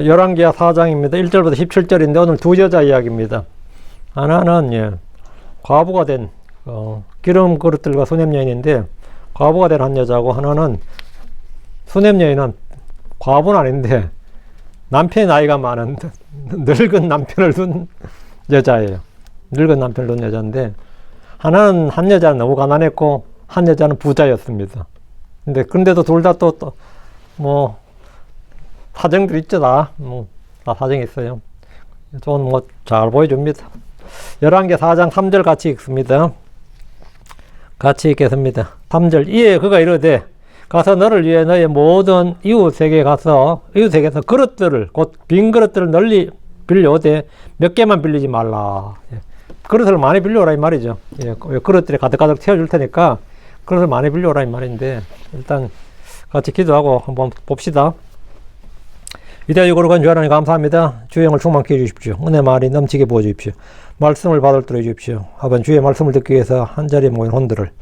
열왕기하 4장입니다. 1절부터 17절인데 오늘 두 여자 이야기입니다. 하나는 과부가 된 기름 그릇들과 수냄 여인인데 과부가 된 한 여자고, 하나는 수냄 여인은 과부는 아닌데 남편이 나이가 많은 늙은 남편을 둔 여자예요. 늙은 남편을 둔 여자인데, 하나는 한 여자는 너무 가난했고 한 여자는 부자였습니다. 근데도 둘 다 또 뭐 사정들 있죠. 다 사정이 있어요. 좀 잘 보여줍니다. 열왕기 4장 3절 같이 읽습니다. 같이 읽겠습니다. 3절. 이에 그가 이르되 가서 너를 위해 너의 모든 이웃에게 가서 이웃에게서 그릇들을, 곧 빈 그릇들을 널리 빌려오되 몇 개만 빌리지 말라. 그릇을 많이 빌려오라 이 말이죠. 그릇들이 가득가득 채워줄 테니까 그릇을 많이 빌려오라 이 말인데, 일단 같이 기도하고 한번 봅시다. 위대하고 거룩한 주 하나님 감사합니다. 주의 영을 충만케 해주십시오. 은혜 많이 넘치게 부어주십시오. 말씀을 받을 해주십시오. 하번 주의 말씀을 듣기 위해서 한자리에 모인 혼들을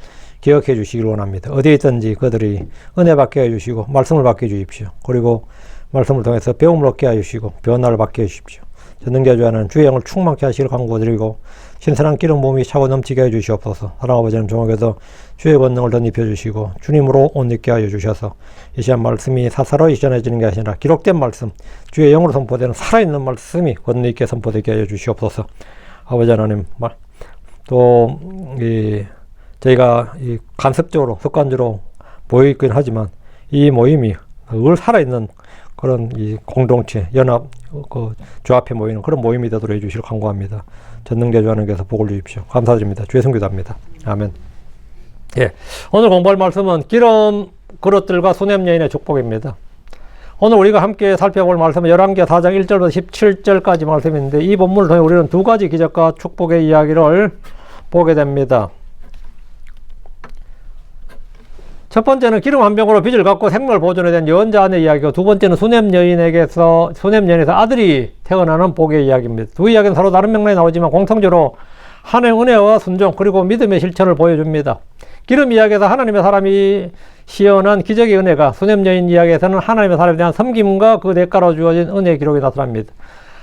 기억해 주시길 원합니다. 어디에 있든지 그들이 은혜 받게 해주시고 말씀을 받게 해주십시오. 그리고 말씀을 통해서 배움을 얻게 해주시고 변화를 받게 해주십시오. 전능자 주 하나님 주의 영을 충만케 하시길 간구드리고 신선한 기름 부음이 차고 넘치게 해주시옵소서. 사랑하는 아버지는 종에게도 주의 권능을 덧입혀 주시고 주님으로 옷 입게 하여 주셔서 이 시간 말씀이 사사로이 전해지는 게 아니라 기록된 말씀, 주의 영으로 선포되는 살아있는 말씀이 권능 있게 선포되게 하여 주시옵소서. 아버지 하나님, 또 저희가 간섭적으로 습관적으로 모이긴 하지만 이 모임이 늘 살아있는 그런 이 공동체, 연합, 주 앞에 모이는 그런 모임이 되도록 해주시길 간구합니다. 전능자 주 하나님께서 복을 주십시오. 감사드립니다. 주의 성기도합니다. 아멘. 오늘 공부할 말씀은 기름 그릇들과 수냄 여인의 축복입니다. 오늘 우리가 함께 살펴볼 말씀은 열왕기하 4장 1절부터 17절까지 말씀인데, 이 본문을 통해 우리는 두 가지 기적과 축복의 이야기를 보게 됩니다. 첫 번째는 기름 한 병으로 빚을 갚고 생명을 보존에 대한 예언자 아내 이야기고, 두 번째는 수냄 여인에서 아들이 태어나는 복의 이야기입니다. 두 이야기는 서로 다른 맥락에 나오지만 공통적으로 하나님의 은혜와 순종 그리고 믿음의 실천을 보여줍니다. 기름 이야기에서 하나님의 사람이 시연한 기적의 은혜가, 수냄 여인 이야기에서는 하나님의 사람에 대한 섬김과 그 대가로 주어진 은혜의 기록이 나타납니다.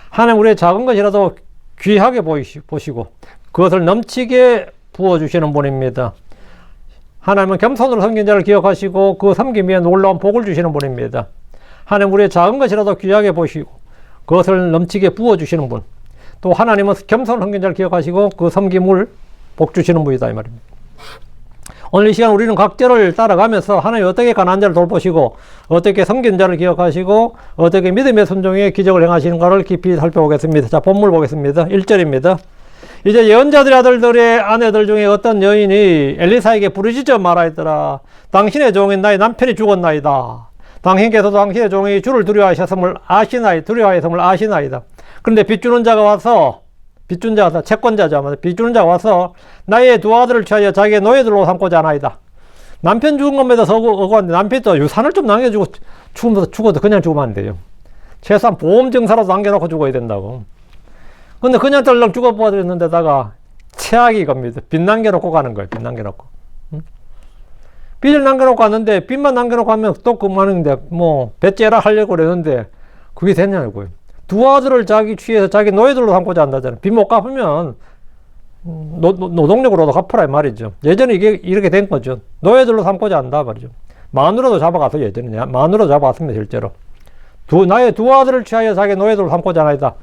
하나님 우리의 작은 것이라도 귀하게 보시고 그것을 넘치게 부어주시는 분입니다. 하나님은 겸손으로 섬긴 자를 기억하시고 그 섬김 위에 놀라운 복을 주시는 분입니다. 하나님 우리의 작은 것이라도 귀하게 보시고 그것을 넘치게 부어주시는 분. 또 하나님은 겸손을 섬긴 자를 기억하시고 그 섬김을 복 주시는 분이다 이 말입니다. 오늘 이 시간 우리는 각절을 따라가면서 하나님이 어떻게 가난한 자를 돌보시고 어떻게 섬긴 자를 기억하시고 어떻게 믿음의 순종에 기적을 행하시는가를 깊이 살펴보겠습니다. 자, 본문 보겠습니다. 1절입니다. 이제 예언자들의 아들들의 아내들 중에 어떤 여인이 엘리사에게 부르짖어 말하였더라. 당신의 종인 나의 남편이 죽었나이다. 당신께서도 당신의 종이 주를 두려워하였음을 아시나이다. 그런데 빚주는 자가 와서, 채권자죠. 빚주는 자가 와서 나의 두 아들을 취하여 자기의 노예들로 삼고자 하나이다. 남편 죽은 것에도 억울한데 남편도 유산을 좀 남겨주고 죽어도 그냥 죽으면 안 돼요. 최소한 보험 증서라도 남겨놓고 죽어야 된다고. 근데 그냥 떨렁 죽어버리는 데다가 최악이 이겁니다. 빚 남겨놓고 가는 거예요. 빚 남겨놓고. 빚을 남겨놓고 갔는데, 빚만 남겨놓고 가면 또 그만인데, 배째라 하려고 그랬는데, 그게 됐냐고요. 두 아들을 자기 취해서 자기 노예들로 삼고자 한다잖아요. 빚 못 갚으면, 노동력으로도 갚으라 이 말이죠. 예전에 이렇게 된 거죠. 노예들로 삼고자 한다 말이죠. 마누라도 잡아가서 예전에, 마누라 잡아갔습니다, 실제로. 나의 두 아들을 취하여 자기 노예들로 삼고자 하나이다.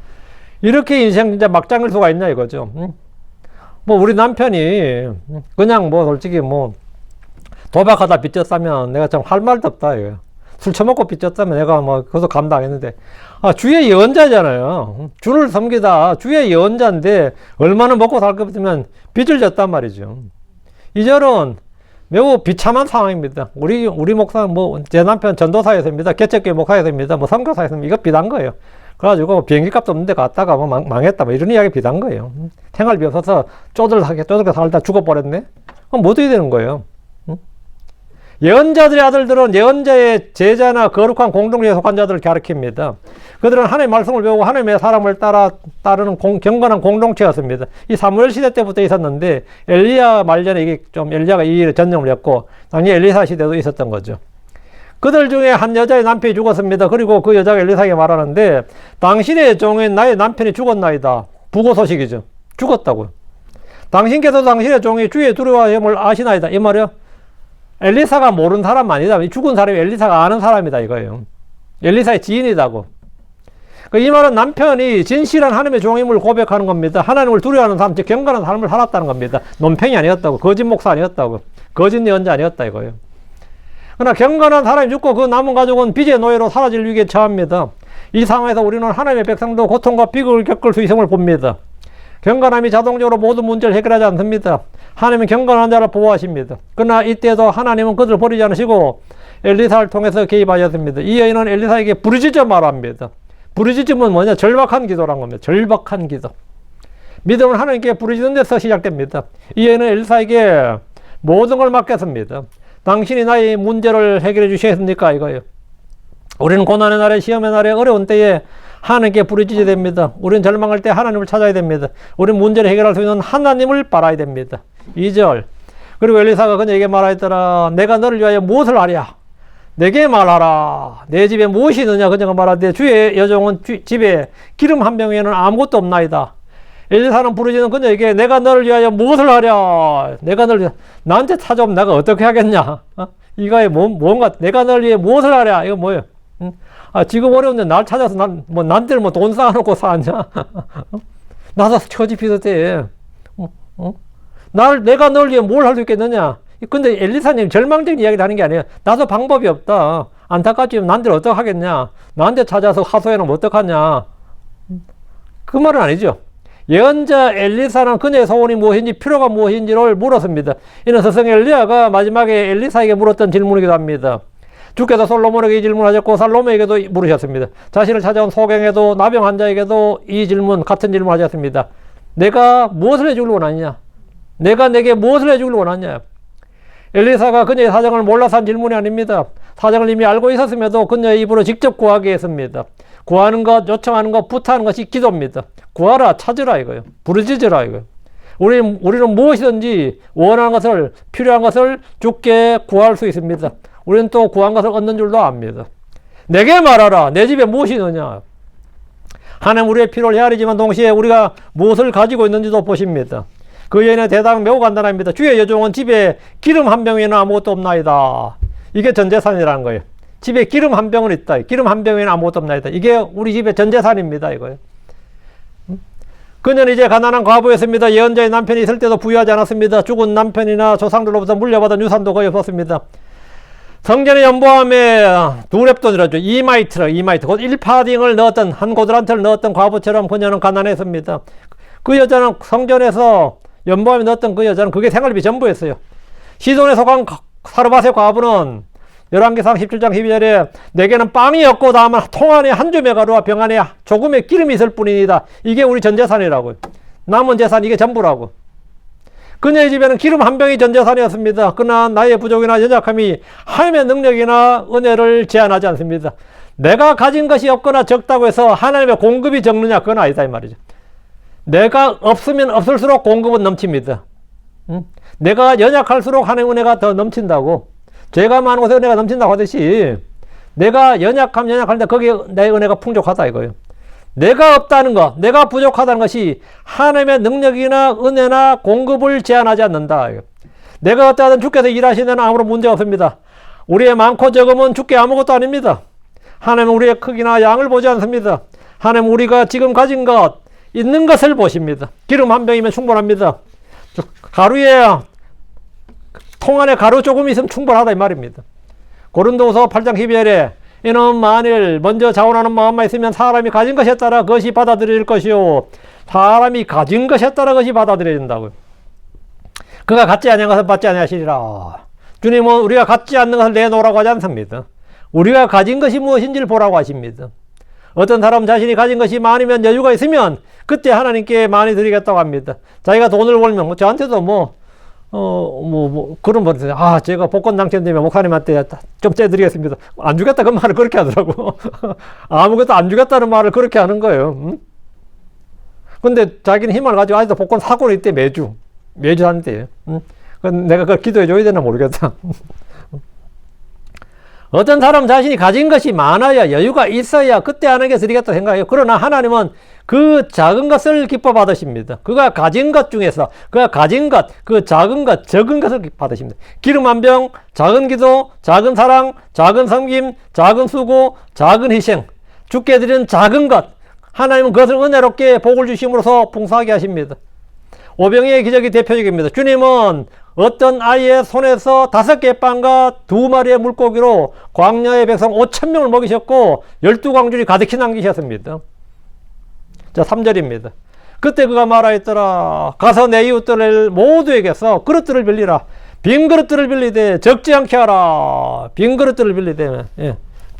이렇게 인생 진짜 막장일 수가 있냐 이거죠. 우리 남편이 그냥 솔직히 도박하다 빚졌다면 내가 참 할 말도 없다 이거예요. 술 처먹고 빚졌다면 내가 그것도 감당했는데, 주의 예언자잖아요. 주를 섬기다 주의 예언자인데 얼마나 먹고 살 것 같으면 빚을 졌단 말이죠. 이 절은 매우 비참한 상황입니다. 우리 목사 제 남편 전도사였습니다. 개척교회 목사였습니다. 선교사였습니다. 이거 비단 거예요. 그래가지고 비행기 값도 없는데 갔다가 망했다 이런 이야기 비단 거예요. 생활비 없어서 쪼들하게 살다 죽어버렸네. 그럼 뭐 어떻게 되는 거예요? 예언자들의 아들들은 예언자의 제자나 거룩한 공동체에 속한 자들을 가르칩니다. 그들은 하나님의 말씀을 배우고 하나님의 사람을 따르는 경건한 공동체였습니다. 이 사무엘 시대 때부터 있었는데 엘리야 말년에 엘리야가 이 일에 전념을 했고 나중에 엘리사 시대도 있었던 거죠. 그들 중에 한 여자의 남편이 죽었습니다. 그리고 그 여자가 엘리사에게 말하는데 당신의 종인 나의 남편이 죽었나이다. 부고 소식이죠. 죽었다고요. 당신께서 당신의 종이 주의 두려워함을 아시나이다. 이 말이요. 엘리사가 모르는 사람 아니다. 죽은 사람이 엘리사가 아는 사람이다 이거예요. 엘리사의 지인이다고. 이 말은 남편이 진실한 하나님의 종임을 고백하는 겁니다. 하나님을 두려워하는 사람, 즉 경건한 삶을 살았다는 겁니다. 논팽이 아니었다고. 거짓 목사 아니었다고. 거짓 예언자 아니었다 이거예요. 그러나 경건한 사람이 죽고 그 남은 가족은 빚의 노예로 사라질 위기에 처합니다. 이 상황에서 우리는 하나님의 백성도 고통과 비극을 겪을 수 있음을 봅니다. 경건함이 자동적으로 모든 문제를 해결하지 않습니다. 하나님은 경건한 자를 보호하십니다. 그러나 이때도 하나님은 그들을 버리지 않으시고 엘리사를 통해서 개입하셨습니다. 이 여인은 엘리사에게 부르짖어 말합니다. 부르짖음은 뭐냐? 절박한 기도란 겁니다. 절박한 기도. 믿음은 하나님께 부르짖는 데서 시작됩니다. 이 여인은 엘리사에게 모든 걸 맡겼습니다. 당신이 나의 문제를 해결해 주시겠습니까? 이거예요. 우리는 고난의 날에, 시험의 날에, 어려운 때에 하나님께 부르짖어야 됩니다. 우리는 절망할 때 하나님을 찾아야 됩니다. 우리는 문제를 해결할 수 있는 하나님을 바라야 됩니다. 2절. 그리고 엘리사가 그녀에게 말하였더라. 내가 너를 위하여 무엇을 하랴? 내게 말하라. 내 집에 무엇이 있느냐? 그녀가 말하되 주의 여종은 집에 기름 한 병 외에는 아무것도 없나이다. 엘리사는 부르짖는 그녀에게 내가 너를 위하여 무엇을 하랴? 내가 너를 나한테 찾아오면 내가 어떻게 하겠냐? 이거에 뭔가 내가 너를 위해 무엇을 하랴? 이거 뭐예요? 지금 어려운데 날 찾아서 난들 돈 쌓아놓고 사냐? 나도 처지 비슷해. 내가 널 위해 뭘 할 수 있겠느냐? 근데 엘리사님 절망적인 이야기를 하는 게 아니에요. 나도 방법이 없다. 안타깝지만 난들 어떡 하겠냐? 나한테 찾아서 하소연하면 어떡하냐? 그 말은 아니죠. 예언자 엘리사는 그녀의 소원이 무엇인지 필요가 무엇인지를 물었습니다. 이는 스승 엘리야가 마지막에 엘리사에게 물었던 질문이기도 합니다. 주께서 솔로몬에게 이 질문하셨고 살로몬에게도 물으셨습니다. 자신을 찾아온 소경에도 나병 환자에게도 이 질문, 같은 질문 하셨습니다. 내가 무엇을 해주길 원하느냐? 내가 내게 무엇을 해주길 원하느냐? 엘리사가 그녀의 사정을 몰라서 한 질문이 아닙니다. 사정을 이미 알고 있었음에도 그녀의 입으로 직접 구하게 했습니다. 구하는 것, 요청하는 것, 부탁하는 것이 기도입니다. 구하라, 찾으라 이거예요. 부르짖으라 이거예요. 우리는 무엇이든지 원하는 것을, 필요한 것을 주께 구할 수 있습니다. 우리는 또 구한 것을 얻는 줄도 압니다. 내게 말하라. 내 집에 무엇이 있느냐? 하나님 우리의 필요를 헤아리지만 동시에 우리가 무엇을 가지고 있는지도 보십니다. 그 여인의 대답은 매우 간단합니다. 주의 여종은 집에 기름 한 병 외에는 아무것도 없나이다. 이게 전재산이라는 거예요. 집에 기름 한 병은 있다. 기름 한 병 외에는 아무것도 없나이다. 이게 우리 집의 전재산입니다. 이거예요. 그녀는 이제 가난한 과부였습니다. 예언자의 남편이 있을 때도 부유하지 않았습니다. 죽은 남편이나 조상들로부터 물려받은 유산도 거의 없었습니다. 성전의 연보함에 두 랩돈이라죠. 2마이트, 곧 1파딩을 넣었던, 한 고드란트를 넣었던 과부처럼 그녀는 가난했습니다. 그 여자는 성전에서 연보함에 넣었던 그 여자는 그게 생활비 전부였어요. 시돈에 속한 사르밧의 과부는 11계상 17장 12절에 내게는 빵이 없고 다만 통 안에 한 줌의 가루와 병 안에 조금의 기름이 있을 뿐이다. 이게 우리 전재산이라고요. 남은 재산 이게 전부라고. 그녀의 집에는 기름 한 병이 전재산이었습니다. 그러나 나의 부족이나 연약함이 하나님의 능력이나 은혜를 제한하지 않습니다. 내가 가진 것이 없거나 적다고 해서 하나님의 공급이 적느냐? 그건 아니다 이 말이죠. 내가 없으면 없을수록 공급은 넘칩니다. 내가 연약할수록 하나님의 은혜가 더 넘친다고. 죄가 많은 곳에 은혜가 넘친다고 하듯이 내가 연약한데 거기에 내 은혜가 풍족하다 이거예요. 내가 없다는 것, 내가 부족하다는 것이 하나님의 능력이나 은혜나 공급을 제한하지 않는다. 내가 어떠하든 주께서 일하시는 데는 아무런 문제 없습니다. 우리의 많고 적음은 주께 아무것도 아닙니다. 하나님은 우리의 크기나 양을 보지 않습니다. 하나님은 우리가 지금 가진 것, 있는 것을 보십니다. 기름 한 병이면 충분합니다. 가루에 통 안에 가루 조금 있으면 충분하다 이 말입니다. 고린도후서 8장 12절에 이는 만일 먼저 자원하는 마음만 있으면 사람이 가진 것에 따라 그것이 받아들일 것이요 사람이 가진 것에 따라 그것이 받아들여진다고요. 그가 갖지 아니한 것을 받지 아니하시리라. 주님은 우리가 갖지 않는 것을 내놓으라고 하지 않습니다. 우리가 가진 것이 무엇인지를 보라고 하십니다. 어떤 사람 자신이 가진 것이 많으면 여유가 있으면 그때 하나님께 많이 드리겠다고 합니다. 자기가 돈을 벌면 저한테도 그런 분 있어요. 제가 복권 당첨되면 목사님한테 좀 떼드리겠습니다. 안 주겠다 그 말을 그렇게 하더라고. 아무것도 안 주겠다는 말을 그렇게 하는 거예요. 근데 자기는 힘을 가지고 아직도 복권 사고는 있대 매주 하는데. 내가 그걸 기도해 줘야 되나 모르겠다. 어떤 사람 자신이 가진 것이 많아야 여유가 있어야 그때 하는 게 드리겠다 생각해요. 그러나 하나님은 그 작은 것을 기뻐 받으십니다. 그가 가진 것 중에서 그가 가진 것, 그 작은 것, 적은 것을 받으십니다. 기름 한 병, 작은 기도, 작은 사랑, 작은 섬김, 작은 수고, 작은 희생, 주께 드리는 작은 것, 하나님은 그것을 은혜롭게 복을 주심으로써 풍성하게 하십니다. 오병이의 기적이 대표적입니다. 주님은 어떤 아이의 손에서 5개 빵과 2마리의 물고기로 광야의 백성 5,000명을 먹이셨고 12광줄이 가득히 남기셨습니다. 자, 3절입니다. 그때 그가 말하였더라. 가서 내 이웃들 모두에게서 그릇들을 빌리라. 빈 그릇들을 빌리되 적지 않게 하라. 빈 그릇들을 빌리되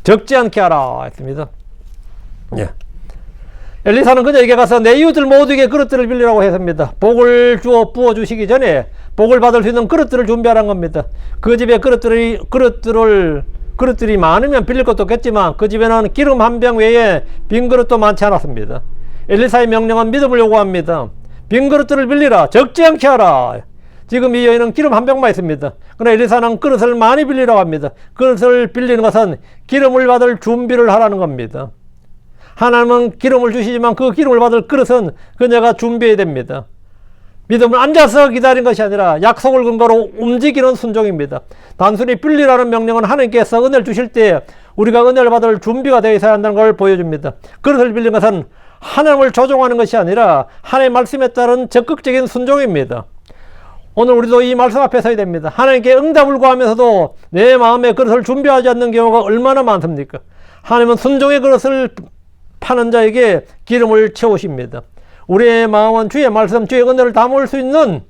적지 않게 하라 했습니다. 예. 엘리사는 그녀에게 가서 내 이웃들 모두에게 그릇들을 빌리라고 했습니다. 복을 주어 부어주시기 전에 복을 받을 수 있는 그릇들을 준비하라는 겁니다. 그 집에 그릇들이 많으면 빌릴 것도 없겠지만 그 집에는 기름 한 병 외에 빈 그릇도 많지 않았습니다. 엘리사의 명령은 믿음을 요구합니다. 빈 그릇들을 빌리라. 적지 않게 하라. 지금 이 여인은 기름 한 병만 있습니다. 그러나 엘리사는 그릇을 많이 빌리라고 합니다. 그릇을 빌리는 것은 기름을 받을 준비를 하라는 겁니다. 하나님은 기름을 주시지만 그 기름을 받을 그릇은 그녀가 준비해야 됩니다. 믿음은 앉아서 기다린 것이 아니라 약속을 근거로 움직이는 순종입니다. 단순히 빌리라는 명령은 하나님께서 은혜를 주실 때 우리가 은혜를 받을 준비가 되어 있어야 한다는 걸 보여줍니다. 그릇을 빌리는 것은 하나님을 조종하는 것이 아니라 하나님의 말씀에 따른 적극적인 순종입니다. 오늘 우리도 이 말씀 앞에 서야 됩니다. 하나님께 응답을 구하면서도 내 마음에 그릇을 준비하지 않는 경우가 얼마나 많습니까? 하나님은 순종의 그릇을 파는 자에게 기름을 채우십니다. 우리의 마음은 주의 말씀, 주의 은혜를 담을 수 있는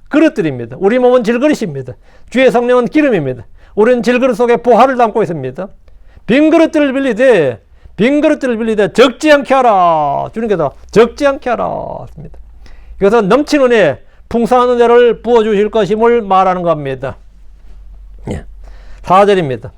그릇들입니다. 우리 몸은 질그릇입니다. 주의 성령은 기름입니다. 우리는 질그릇 속에 보화를 담고 있습니다. 빈 그릇들을 빌리되 적지 않게 하라. 주님께서 적지 않게 하라 했습니다. 이것은 넘치는 은혜, 풍성한 은혜를 부어주실 것임을 말하는 겁니다. 4절입니다.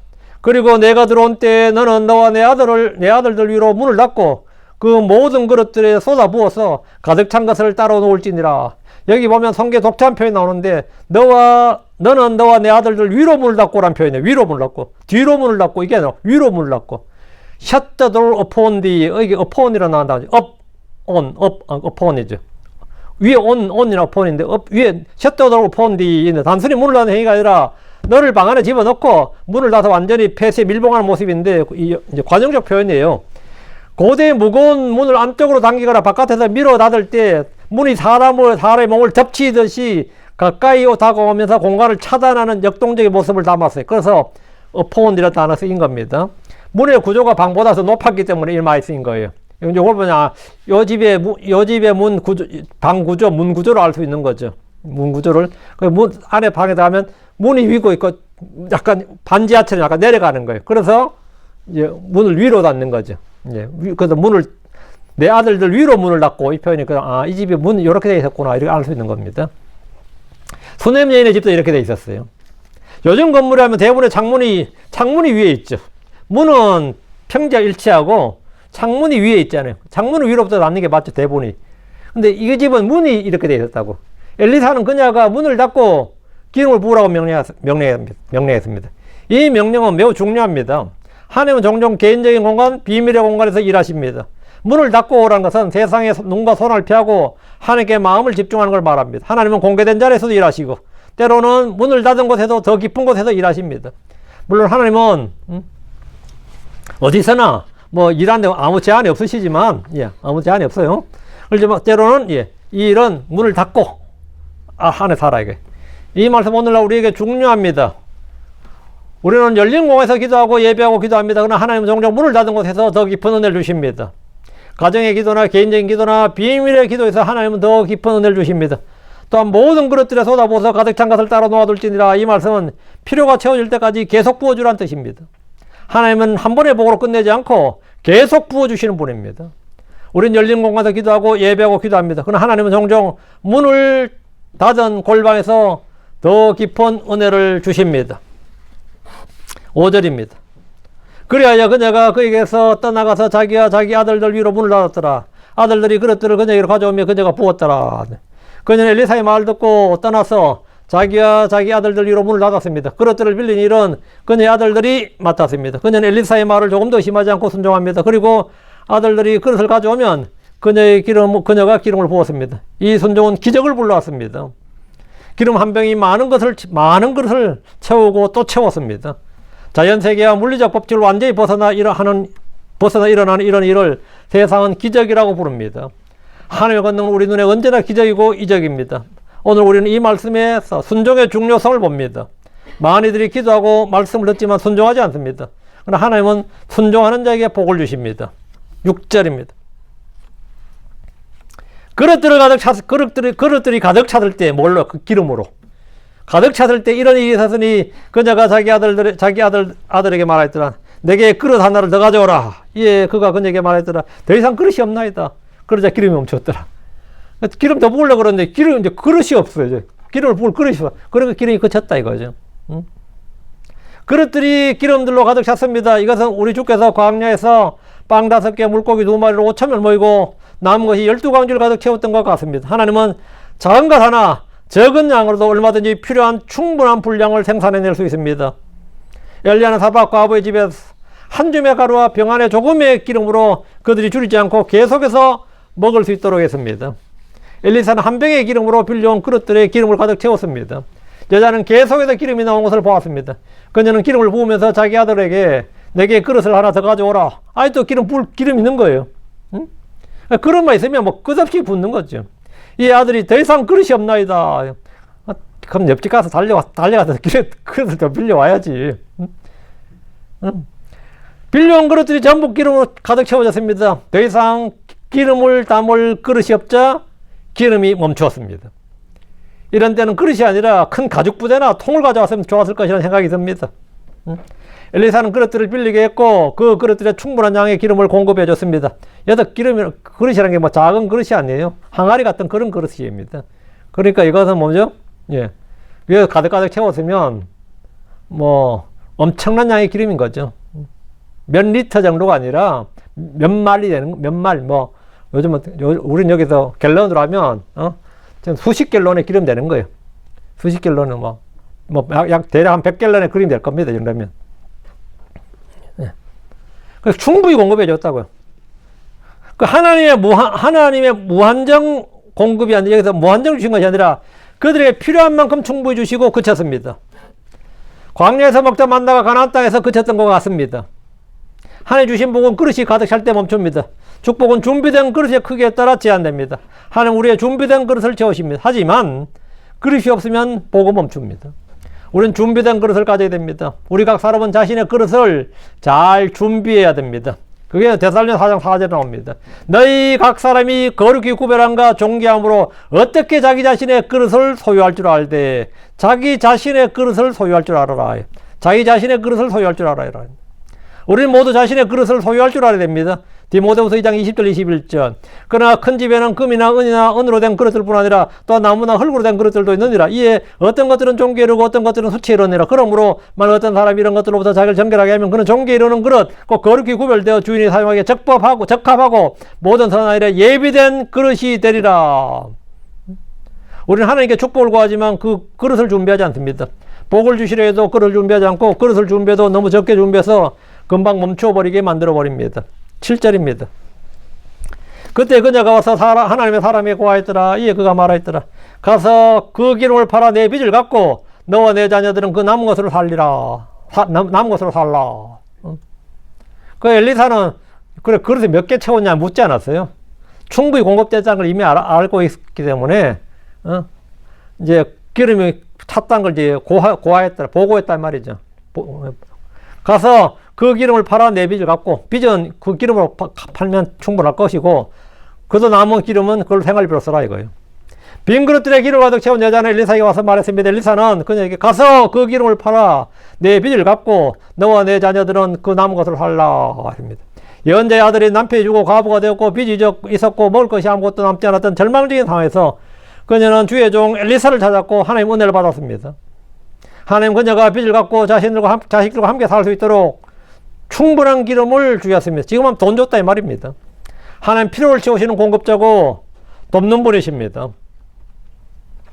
그리고 내가 들어온 때에 너는 너와 내 아들들 위로 문을 닫고 그 모든 그릇들에 쏟아부어서 가득 찬 것을 따로 놓을지니라. 여기 보면 성경에 독특한 표현이 나오는데 너는 너와 내 아들들 위로 문을 닫고란 표현이에요. 위로 문을 닫고 뒤로 문을 닫고 이게 아니라 위로 문을 닫고 shut the door upon thee. 여기 upon이라 나온다. upon이죠. 위에 on이나 upon인데 위에 shut the door upon thee. 단순히 문을 닫는 행위가 아니라 너를 방 안에 집어넣고 문을 닫아 완전히 폐쇄 밀봉하는 모습인데 이제 관용적 표현이에요. 고대의 무거운 문을 안쪽으로 당기거나 바깥에서 밀어 닫을 때 문이 사람의 몸을 덮치듯이 가까이 다가오면서 공간을 차단하는 역동적인 모습을 담았어요. 그래서 upon이라는 단어 쓰인 겁니다. 문의 구조가 방보다 더 높았기 때문에 이 말이 쓰인 거예요. 이걸 보면 요 집의 문 구조, 방 구조, 문 구조를 알 수 있는 거죠. 문 구조를. 문 안에 방에 들어가면 문이 위고 있고 약간 반지하처럼 약간 내려가는 거예요. 그래서 이제 문을 위로 닫는 거죠. 그래서 내 아들들 위로 문을 닫고 이 표현이 이 집에 문이 이렇게 되어 있었구나 이렇게 알 수 있는 겁니다. 수냄 여인의 집도 이렇게 되어 있었어요. 요즘 건물에 하면 대부분의 창문이 위에 있죠. 문은 평지와 일치하고 창문이 위에 있잖아요. 창문을 위로부터 닫는 게 맞죠, 대부분이. 근데 이 집은 문이 이렇게 되어 있었다고. 엘리사는 그녀가 문을 닫고 기름을 부으라고 명령했습니다. 이 명령은 매우 중요합니다. 하나님은 종종 개인적인 공간, 비밀의 공간에서 일하십니다. 문을 닫고 오라는 것은 세상의 눈과 손을 피하고 하나님께 마음을 집중하는 걸 말합니다. 하나님은 공개된 자리에서도 일하시고 때로는 문을 닫은 곳에서 더 깊은 곳에서 일하십니다. 물론 하나님은 어디서나 일하는데 아무 제한이 없으시지만 아무 제한이 없어요. 그렇지만 때로는 이 일은 문을 닫고 안에 살아야 돼. 이 말씀 오늘날 우리에게 중요합니다. 우리는 열린 공간에서 기도하고 예배하고 기도합니다. 그러나 하나님은 종종 문을 닫은 곳에서 더 깊은 은혜를 주십니다. 가정의 기도나 개인적인 기도나 비밀의 기도에서 하나님은 더 깊은 은혜를 주십니다. 또한 모든 그릇들에 쏟아부어서 가득 찬 것을 따로 놓아둘지니라. 이 말씀은 필요가 채워질 때까지 계속 부어주라는 뜻입니다. 하나님은 한 번의 복으로 끝내지 않고 계속 부어주시는 분입니다. 우리는 열린 공간에서 기도하고 예배하고 기도합니다. 그러나 하나님은 종종 문을 닫은 골방에서 더 깊은 은혜를 주십니다. 5절입니다. 그리하여 그녀가 그에게서 떠나가서 자기와 자기 아들들 위로 문을 닫았더라. 아들들이 그릇들을 그녀에게로 가져오며 그녀가 부었더라. 그녀는 엘리사의 말을 듣고 떠나서 자기와 자기 아들들 위로 문을 닫았습니다. 그릇들을 빌린 일은 그녀의 아들들이 맡았습니다. 그녀는 엘리사의 말을 조금 더 심하지 않고 순종합니다. 그리고 아들들이 그릇을 가져오면 그녀가 기름을 부었습니다. 이 순종은 기적을 불러왔습니다. 기름 한 병이 많은 그릇을 채우고 또 채웠습니다. 자연세계와 물리적 법칙을 완전히 벗어나 일어나는 이런 일을 세상은 기적이라고 부릅니다. 하나님의 권능은 우리 눈에 언제나 기적이고 이적입니다. 오늘 우리는 이 말씀에서 순종의 중요성을 봅니다. 많이들이 기도하고 말씀을 듣지만 순종하지 않습니다. 그러나 하나님은 순종하는 자에게 복을 주십니다. 6절입니다. 그릇들이 가득 찼을 때, 뭘로? 그 기름으로. 가득 찼을 때 이런 일이 있었으니 그녀가 자기 아들에게 말하였더라. 내게 그릇 하나를 더 가져오라. 예, 그가 그녀에게 말하였더라. 더 이상 그릇이 없나이다. 그러자 기름이 멈췄더라. 기름 더 부으려고 그러는데 이제 그릇이 없어요. 이제 기름을 부을 그릇이 없어. 그러니까 기름이 그쳤다 이거죠. 그릇들이 기름들로 가득 찼습니다. 이것은 우리 주께서 광야에서 빵 5개, 물고기 2마리로 5,000을 모이고 남은 것이 12광주를 가득 채웠던 것 같습니다. 하나님은 작은 것 하나, 적은 양으로도 얼마든지 필요한 충분한 분량을 생산해낼 수 있습니다. 엘리야는 사박 과부의 집에서 한 줌의 가루와 병 안에 조금의 기름으로 그들이 줄이지 않고 계속해서 먹을 수 있도록 했습니다. 엘리사는 한 병의 기름으로 빌려온 그릇들에 기름을 가득 채웠습니다. 여자는 계속해서 기름이 나온 것을 보았습니다. 그녀는 기름을 부으면서 자기 아들에게 내게 그릇을 하나 더 가져오라. 아직도 기름 있는 거예요. 응? 그릇만 있으면 뭐 끝없이 붓는 거죠. 이 아들이 더 이상 그릇이 없나이다. 그럼 옆집 가서 달려가서 그릇을 더 빌려와야지. 응? 빌려온 그릇들이 전부 기름으로 가득 채워졌습니다. 더 이상 기름을 담을 그릇이 없자 기름이 멈추었습니다. 이런 때는 그릇이 아니라 큰 가죽 부대나 통을 가져왔으면 좋았을 것이라는 생각이 듭니다. 엘리사는 그릇들을 빌리게 했고 그 그릇들에 충분한 양의 기름을 공급해 줬습니다. 여기서 그릇이라는 게 뭐 작은 그릇이 아니에요. 항아리 같은 그런 그릇입니다. 그러니까 이것은 뭐죠? 예. 위에 가득가득 채웠으면 뭐 엄청난 양의 기름인 거죠. 몇 리터 정도가 아니라 몇 말, 뭐 요즘은 우린 여기서 갤런으로 하면 수십 갤런의 기름 되는 거예요. 수십 갤런은 약 대략 한 100갤런의 기름이 될 겁니다. 이러면. 네. 그래서 충분히 공급해 줬다고요. 그 하나님의 무한정 공급이 아니라 여기서 무한정 주신 것이 아니라 그들에게 필요한 만큼 충분히 주시고 그쳤습니다. 광야에서 먹다 만나가 가나안 땅에서 그쳤던 것 같습니다. 하나님 주신 복은 그릇이 가득 찰 때 멈춥니다. 축복은 준비된 그릇의 크기에 따라 제한됩니다. 하나님 우리의 준비된 그릇을 채우십니다. 하지만 그릇이 없으면 복은 멈춥니다. 우리는 준비된 그릇을 가져야 됩니다. 우리 각 사람은 자신의 그릇을 잘 준비해야 됩니다. 그게 데살로니가 4장 4절에 나옵니다. 너희 각 사람이 거룩히 구별함과 존귀함으로 어떻게 자기 자신의 그릇을 소유할 줄 알되 자기 자신의 그릇을 소유할 줄 알아라. 자기 자신의 그릇을 소유할 줄 알아라. 우리는 모두 자신의 그릇을 소유할 줄 알아야 됩니다. 디모데후서 2장 20절 21절. 그러나 큰 집에는 금이나 은이나 은으로 된 그릇들뿐 아니라 또 나무나 흙으로 된 그릇들도 있느니라. 이에 어떤 것들은 종기에 이르고 어떤 것들은 수치에 이르느니라. 그러므로 만약 어떤 사람이 이런 것들로부터 자기를 정결하게 하면 그는 종기에 이르는 그릇 꼭 거룩히 구별되어 주인이 사용하기에 적합하고 모든 선한 일에 예비된 그릇이 되리라. 우리는 하나님께 축복을 구하지만 그 그릇을 준비하지 않습니다. 복을 주시려 해도 그릇을 준비하지 않고 그릇을 준비해도 너무 적게 준비해서 금방 멈춰버리게 만들어버립니다. 7절입니다. 그때 그녀가 와서 하나님의 사람에게 고하였더라. 이에 그가 말하였더라. 가서 그 기름을 팔아 내 빚을 갚고 너와 내 자녀들은 그 남은 것으로 살리라. 남은 것으로 살라. 그 엘리사는 그릇에 몇 개 채웠냐 묻지 않았어요. 충분히 공급됐다는 걸 이미 알고 있기 때문에 이제 기름이 찼다는 걸 이제 고하였더라. 보고했단 말이죠. 가서 그 기름을 팔아 내 빚을 갚고 빚은 그 기름으로 팔면 충분할 것이고 그도 남은 기름은 그걸 생활비로 써라 이거예요. 빈 그릇들에 기름을 가득 채운 여자는 엘리사에게 와서 말했습니다. 엘리사는 그녀에게 가서 그 기름을 팔아 내 빚을 갚고 너와 내 자녀들은 그 남은 것을 살라 합니다. 예언자의 아들이 남편이 죽고 과부가 되었고 빚이 있었고 먹을 것이 아무것도 남지 않았던 절망적인 상황에서 그녀는 주의 종 엘리사를 찾았고 하나님 은혜를 받았습니다. 하나님 그녀가 빚을 갚고 자식들과 함께 살 수 있도록 충분한 기름을 주셨습니다. 지금은 돈 줬다 이 말입니다. 하나님 필요를 채우시는 공급자고 돕는 분이십니다.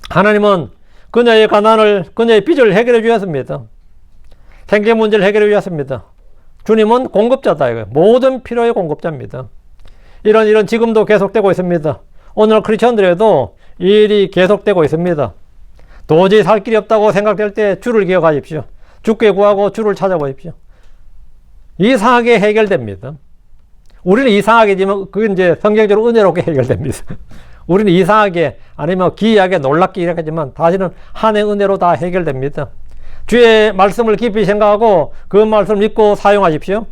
하나님은 그녀의 가난을, 그녀의 빚을 해결해 주었습니다. 생계 문제를 해결해 주었습니다. 주님은 공급자다. 이거예요. 모든 필요의 공급자입니다. 이런 지금도 계속되고 있습니다. 오늘 크리스천들에도 이 일이 계속되고 있습니다. 도저히 살 길이 없다고 생각될 때 주를 기억하십시오. 주께 구하고 주를 찾아보십시오. 이상하게 해결됩니다. 우리는 이상하게지만 그게 이제 성경적으로 은혜롭게 해결됩니다. 우리는 이상하게 아니면 기이하게 놀랍게 이렇게지만 다시는 한해 은혜로 다 해결됩니다. 주의 말씀을 깊이 생각하고 그 말씀을 믿고 사용하십시오.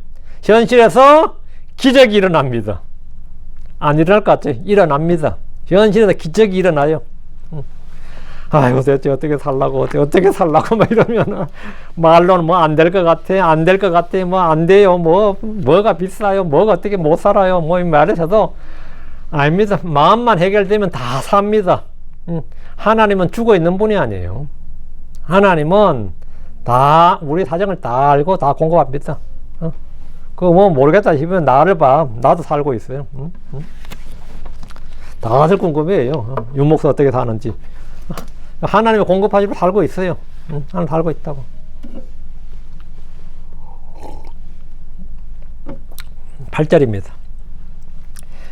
현실에서 기적이 일어납니다. 안 일어날 것 같죠? 일어납니다. 현실에서 기적이 일어나요. 아이고, 대체 어떻게 살라고, 어떻게 살라고, 막 이러면, 말로는 뭐 안 될 것 같아, 안 될 것 같아, 뭐 안 돼요, 뭐가 비싸요, 뭐가 어떻게 못 살아요, 뭐 이 말에서도, 아닙니다. 마음만 해결되면 다 삽니다. 하나님은 죽어 있는 분이 아니에요. 하나님은 다, 우리 사정을 다 알고 다 공급합니다. 그거 뭐 모르겠다 싶으면 나를 봐. 나도 살고 있어요. 다들 궁금해요. 윤목사 어떻게 사는지. 하나님이 공급하시고 살고 있어요. 하나님 살고 있다고. 8절입니다.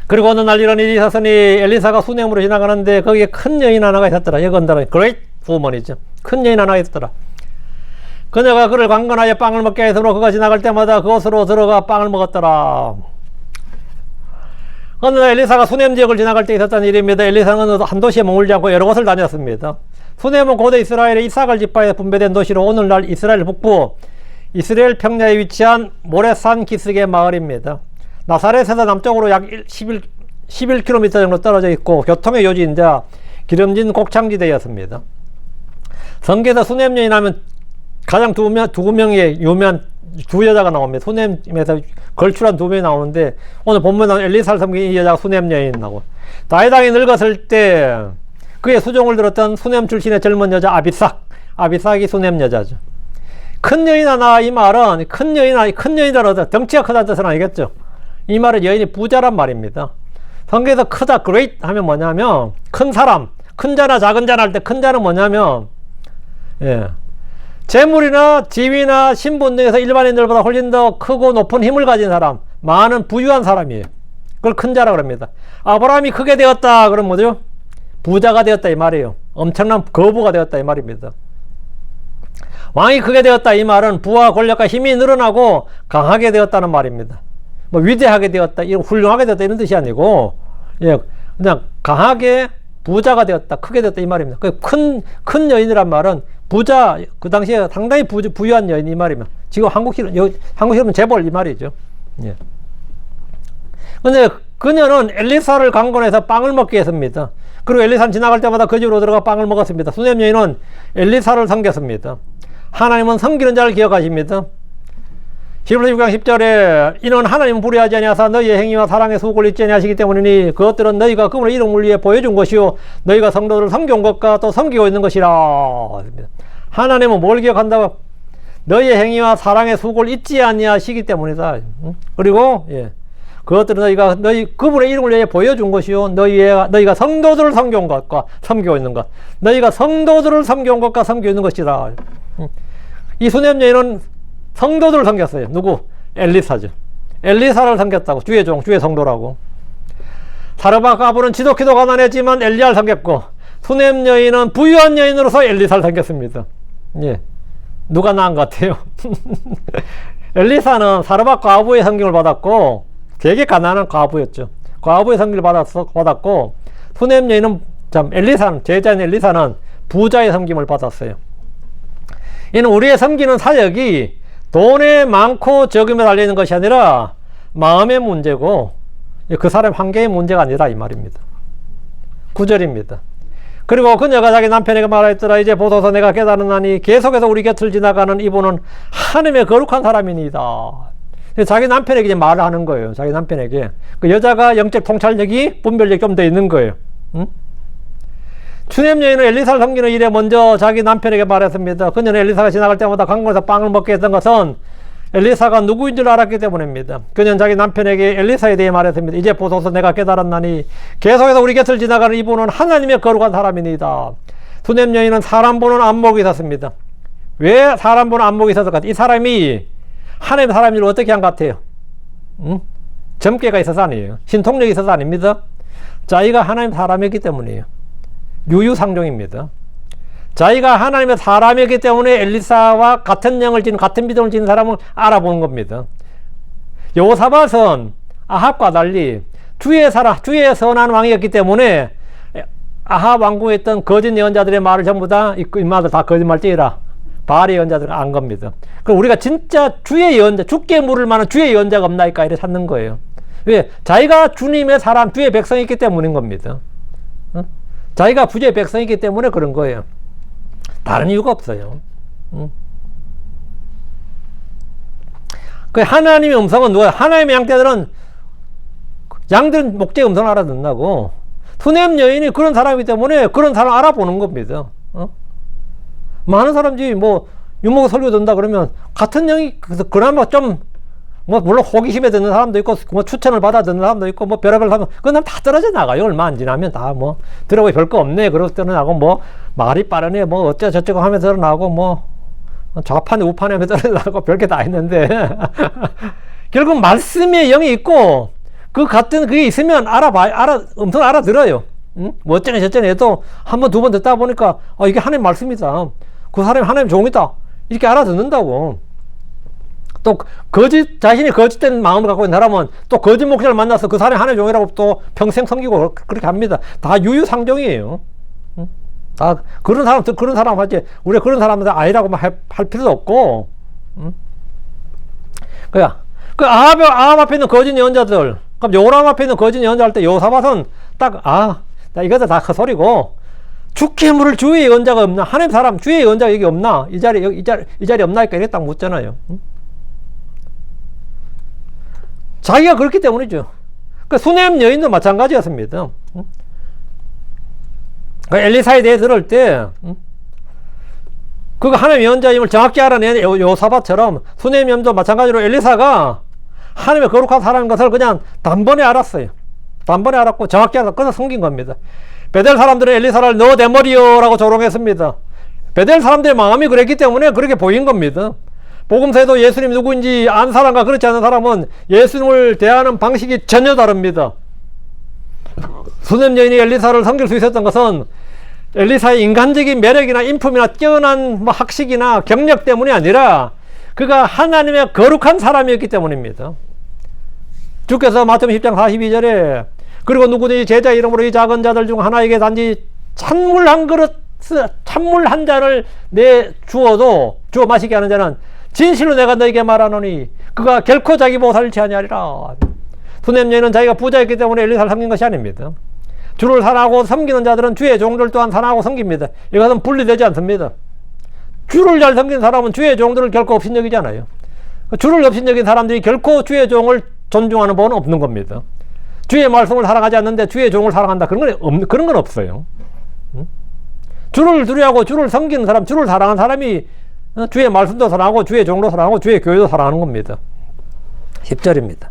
그리고 어느 날 이런 일이 있었으니 엘리사가 수nem으로 지나가는데 거기에 큰 여인 하나가 있었더라. 여건들은 great woman이죠. 큰 여인 하나가 있었더라. 그녀가 그를 강건하여 빵을 먹게 해서로 그가 지나갈 때마다 그곳으로 들어가 빵을 먹었더라. 어느 날 엘리사가 수넴 지역을 지나갈 때 있었던 일입니다. 엘리사는 한 도시에 머물지 않고 여러 곳을 다녔습니다. 수넴은 고대 이스라엘의 이삭을 지파에서 분배된 도시로 오늘날 이스라엘 북부 이스라엘 평야에 위치한 모레산 기슭의 마을입니다. 나사렛에서 남쪽으로 약 11km 정도 떨어져 있고 교통의 요지이자 기름진 곡창지대였습니다. 성경에서 수넴 여인 하면 가장 두 명의 유명한 두 여자가 나옵니다. 수넴에서 걸출한 두 명이 나오는데 오늘 본문에 엘리사를 섬긴 이 여자가 수넴 여인 나오고 다윗 왕이 늙었을 때 그의 수종을 들었던 수넴 출신의 젊은 여자 아비삭이 수넴 여자죠. 큰 여인 하나 이 말은 큰 여인이라도 덩치가 크다는 뜻은 아니겠죠. 이 말은 여인이 부자란 말입니다. 성경에서 크다 great 하면 뭐냐면 큰 사람 큰 자나 작은 자나 할 때 큰 자는 뭐냐면 재물이나 지위나 신분 등에서 일반인들보다 훨씬 더 크고 높은 힘을 가진 사람, 많은 부유한 사람이에요. 그걸 큰 자라고 합니다. 아브라함이 크게 되었다 그러면 뭐죠? 부자가 되었다 이 말이에요. 엄청난 거부가 되었다 이 말입니다. 왕이 크게 되었다 이 말은 부와 권력과 힘이 늘어나고 강하게 되었다는 말입니다. 뭐 위대하게 되었다, 훌륭하게 되었다 이런 뜻이 아니고 그냥 강하게 부자가 되었다, 크게 되었다 이 말입니다. 큰 여인이란 말은 부자, 그 당시에 상당히 부유한 여인 이 말이면 지금 한국식으로는 재벌 이 말이죠. 예. 근데 그녀는 엘리사를 강권해서 빵을 먹게 했습니다. 그리고 엘리사는 지나갈 때마다 그 집으로 들어가 빵을 먹었습니다. 수넴 여인은 엘리사를 섬겼습니다. 하나님은 섬기는 자를 기억하십니다. 히브리서 6장 10절에 이는 하나님은 불의하지 아니하사 너희의 행위와 사랑의 수고를 잊지 아니하시기 때문이니 그것들은 너희가 그분의 이름을 위해 보여준 것이요 너희가 성도를 섬겨온 것과 또 섬기고 있는 것이라. 하나님은 뭘 기억한다고? 너희의 행위와 사랑의 수고를 잊지 아니하시기 때문이다. 그리고 그것들은 그분의 이름을 위해 보여준 것이요 너희가 성도들을 섬겨온 것과 섬기고 있는 것, 너희가 성도들을 섬겨온 것과 섬기고 있는 것이라. 이 수넴 여인은 성도들을 섬겼어요. 누구? 엘리사죠. 엘리사를 섬겼다고. 주의 종, 주의 성도라고. 사르밧 과부는 지독히도 가난했지만 엘리야를 섬겼고 수넴 여인은 부유한 여인으로서 엘리사를 섬겼습니다. 누가 나은 것 같아요? 엘리사는 사르밧 과부의 섬김을 받았고 되게 가난한 과부였죠. 과부의 섬김을 받았고 수넴 여인은 엘리사는 제자인 엘리사는 부자의 섬김을 받았어요. 이는 우리의 섬기는 사역이 돈에 많고 적음에 달려있는 것이 아니라 마음의 문제고 그 사람 관계의 문제가 아니라 이 말입니다. 9절입니다. 그리고 그녀가 자기 남편에게 말하였더라. 이제 보소서 내가 깨달았나니 계속해서 우리 곁을 지나가는 이분은 하나님의 거룩한 사람이니이다. 자기 남편에게 이제 말을 하는 거예요. 자기 남편에게. 그 여자가 영적 통찰력이 분별력이 좀 더 있는 거예요. 수넴 여인은 엘리사를 섬기는 일에 먼저 자기 남편에게 말했습니다. 그녀는 엘리사가 지나갈 때마다 강건에서 빵을 먹게 했던 것은 엘리사가 누구인 줄 알았기 때문입니다. 그녀는 자기 남편에게 엘리사에 대해 말했습니다. 이제 보소서 내가 깨달았나니 계속해서 우리 곁을 지나가는 이분은 하나님의 거룩한 사람이니이다. 수냄 여인은 사람 보는 안목이 있었습니다. 왜 사람 보는 안목이 있었을 것 같아요? 이 사람이 하나님 사람 일을 어떻게 한 것 같아요? 점괘가 있어서 아니에요. 신통력이 있어서 아닙니다. 자기가 하나님 사람이었기 때문이에요. 유유상종입니다. 자기가 하나님의 사람이었기 때문에 엘리사와 같은 영을 지닌, 같은 믿음을 지닌 사람을 알아보는 겁니다. 여호사밧은 아합과 달리 주의 선한 왕이었기 때문에 아합 왕궁에 있던 거짓 예언자들의 말을 전부 다 이마들 다 거짓말쟁이라 바알의 예언자들을 안 겁니다. 그럼 우리가 진짜 주의 예언자, 주께 물을 만한 주의 예언자가 없나이까 이래 찾는 거예요. 왜? 자기가 주님의 사람, 주의 백성이기 때문인 겁니다. 자기가 주의 백성이기 때문에 그런 거예요. 다른 이유가 없어요. 그 하나님의 음성은 누가? 하나님의 양떼들은 양들은 목재의 음성을 알아듣는다고. 수냄 여인이 그런 사람이기 때문에 그런 사람 알아보는 겁니다. 많은 사람들이 뭐 유목의 설교 듣는다 그러면 같은 영이 그나마 좀 뭐 물론 호기심에 듣는 사람도 있고 뭐 추천을 받아 듣는 사람도 있고 뭐 별의별 사람 그건 다 떨어져 나가요. 얼마 안 지나면 다 뭐 들어보기 별거 없네 그럴 때는 하고 뭐 말이 빠르네 뭐 어쩌저쩌고 하면서 나오고 뭐 좌판에 우판에 하면서 나오고 별게 다 있는데 결국 말씀의 영이 있고 그 같은 그게 있으면 엄청 알아들어요. 뭐 어쩌네 저쩌네 해도 한 번 두 번 듣다 보니까 이게 하나님 말씀이다. 그 사람이 하나님 종이다. 이렇게 알아듣는다고. 또 자신이 거짓된 마음을 갖고 있는 사람은 또 거짓 목사를 만나서 그 사람이 하나님 종이라고 또 평생 섬기고 그렇게 합니다. 다 유유상종이에요. 다 그런 사람 하지 우리가 그런 사람들 아니라고 할 필요도 없고. 그야 그 아합 앞에 있는 거짓 예언자들, 그럼 요람 앞에 있는 거짓 예언자 할 때 여호사밧은 이것도 다 헛소리고 주께 물을 주의 예언자가 없나? 하나님 사람 주의 예언자가 여기 없나? 이 자리 없나니까 이렇게 딱 묻잖아요. 자기가 그렇기 때문이죠. 그 수냄 여인도 마찬가지였습니다. 그 엘리사에 대해 들을 때, 그가 하나님 예언자임을 정확히 알아낸 여호사밧처럼 수냄 여인도 마찬가지로 엘리사가 하나님의 거룩한 사람인 것을 그냥 단번에 알았어요. 단번에 알았고 정확히 알아서 그래서 숨긴 겁니다. 베델 사람들은 엘리사를 너 내 머리요라고 조롱했습니다. 베델 사람들의 마음이 그랬기 때문에 그렇게 보인 겁니다. 복음서에도 예수님 누구인지 안 사람과 그렇지 않은 사람은 예수님을 대하는 방식이 전혀 다릅니다. 수냄 여인이 엘리사를 섬길 수 있었던 것은 엘리사의 인간적인 매력이나 인품이나 뛰어난 학식이나 경력 때문이 아니라 그가 하나님의 거룩한 사람이었기 때문입니다. 주께서 마태복음 10장 42절에 그리고 누구든지 제자 이름으로 이 작은 자들 중 하나에게 단지 찬물 한 잔을 주어 마시게 하는 자는 진실로 내가 너에게 말하노니 그가 결코 자기 보살을 취하니하리라. 수냄 여인은 자기가 부자였기 때문에 엘리사를 섬긴 것이 아닙니다. 주를 사랑하고 섬기는 자들은 주의 종들 또한 사랑하고 섬깁니다. 이것은 분리되지 않습니다. 주를 잘 섬기는 사람은 주의 종들을 결코 업신여기잖아요. 주를 업신여긴 사람들이 결코 주의 종을 존중하는 법은 없는 겁니다. 주의 말씀을 사랑하지 않는데 주의 종을 사랑한다 그런 건 없어요. 주를 두려워하고 주를 섬기는 사람, 주를 사랑하는 사람이 주의 말씀도 사랑하고 주의 종도 사랑하고 주의 교회도 사랑하는 겁니다. 10절입니다.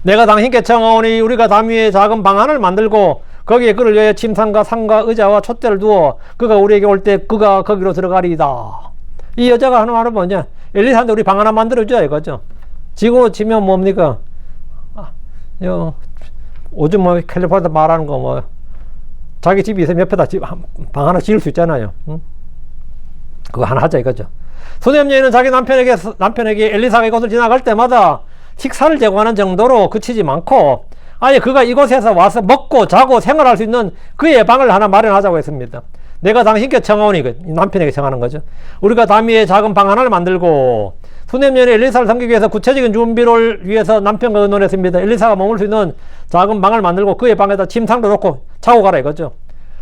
내가 당신께 청하오니 우리가 담 위에 작은 방 하나를 만들고 거기에 그를 위하여 침상과 상과 의자와 촛대를 두어 그가 우리에게 올 때 그가 거기로 들어가리이다. 이 여자가 하는 말은 뭐냐? 엘리사한테 우리 방 하나 만들어줘야 이거죠. 지금으로 치면 뭡니까? 요즘 캘리포니아 말하는 거 자기 집이 있으면 옆에다 방 하나 지을 수 있잖아요. 그거 하나 하자 이거죠. 수냄 여인은 자기 남편에게 엘리사가 이곳을 지나갈 때마다 식사를 제공하는 정도로 그치지 않고 아예 그가 이곳에서 와서 먹고 자고 생활할 수 있는 그의 방을 하나 마련하자고 했습니다. 내가 당신께 청하오니 남편에게 청하는 거죠. 우리가 담 위에 작은 방 하나를 만들고 수냄 여인이 엘리사를 섬기기 위해서 구체적인 준비를 위해서 남편과 의논했습니다. 엘리사가 머물 수 있는 작은 방을 만들고 그의 방에다 침상도 놓고 자고 가라 이거죠.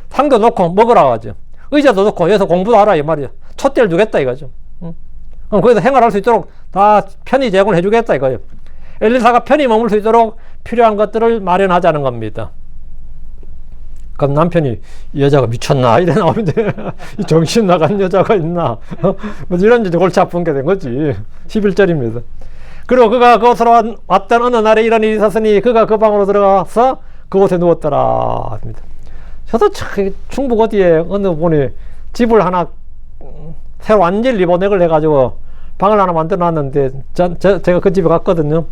상도 놓고 먹으라 하죠. 의자도 놓고 여기서 공부도 하라 이 말이죠. 촛대를 두겠다 이거죠. 그럼 거기서 생활할 수 있도록 다 편히 제공을 해주겠다 이거예요. 엘리사가 편히 머물 수 있도록 필요한 것들을 마련하자는 겁니다. 그럼 남편이 이 여자가 미쳤나 이래 나오는데 정신 나간 여자가 있나 뭐 이런 골치 아픈 게 된 거지. 11절입니다. 그리고 그가 그곳으로 왔던 어느 날에 이런 일이 있었으니 그가 그 방으로 들어가서 그곳에 누웠더라. 저도 충북 어디에 어느 분이 집을 하나 새로 완전 리모델을 해가지고 방을 하나 만들어 놨는데 제가 그 집에 갔거든요.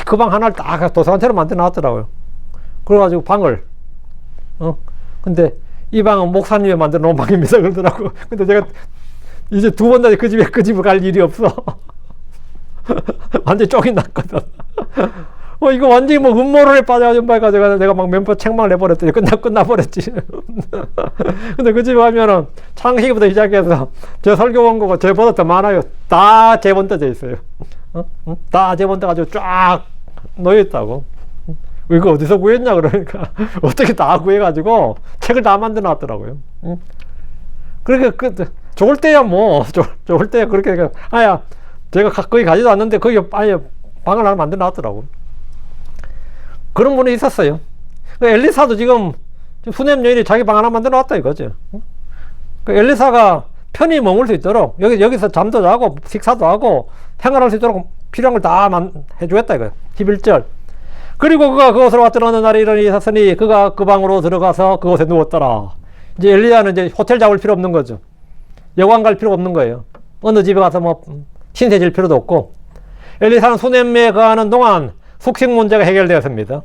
그 방 하나를 딱 도서관처럼 만들어 놨더라고요. 그래가지고 방을 근데 이 방은 목사님이 만들어 놓은 방입니다 그러더라고. 근데 제가 이제 두 번 다시 그 집을 갈 일이 없어. 완전히 쪽이 났거든. 이거 완전히 뭐 음모론에 빠져가지고 내가 막 멤버 책망을 해버렸더니 끝나버렸지. 근데 그 집에 가면은 창세기부터 시작해서 제 설교 원고가 제보다 더 많아요. 다 제본떠져 있어요. 다 제본떠가지고 쫙 놓여있다고. 이거 어디서 구했냐 그러니까 어떻게 다 구해가지고 책을 다 만들어 놨더라고요. 그러니까 좋을 때야 뭐 좋을 때야 그렇게 아야 제가 거기 가지도 않는데 거기 아예 방을 하나 만들어 놨더라고. 그런 분이 있었어요. 엘리사도 지금 수냄 여인이 자기 방 하나 만들어 놨다 이거죠. 엘리사가 편히 머물 수 있도록 여기서 잠도 자고 식사도 하고 생활할 수 있도록 필요한 걸 다 해주겠다 이거예요. 11절. 그리고 그가 그곳으로 왔던 어느 날에 일어나 있었으니 그가 그 방으로 들어가서 그곳에 누웠더라. 이제 엘리야는 이제 호텔 잡을 필요 없는 거죠. 여관 갈 필요가 없는 거예요. 어느 집에 가서 뭐 신세 질 필요도 없고. 엘리사는 수냄에 거하는 동안 숙식 문제가 해결되었습니다.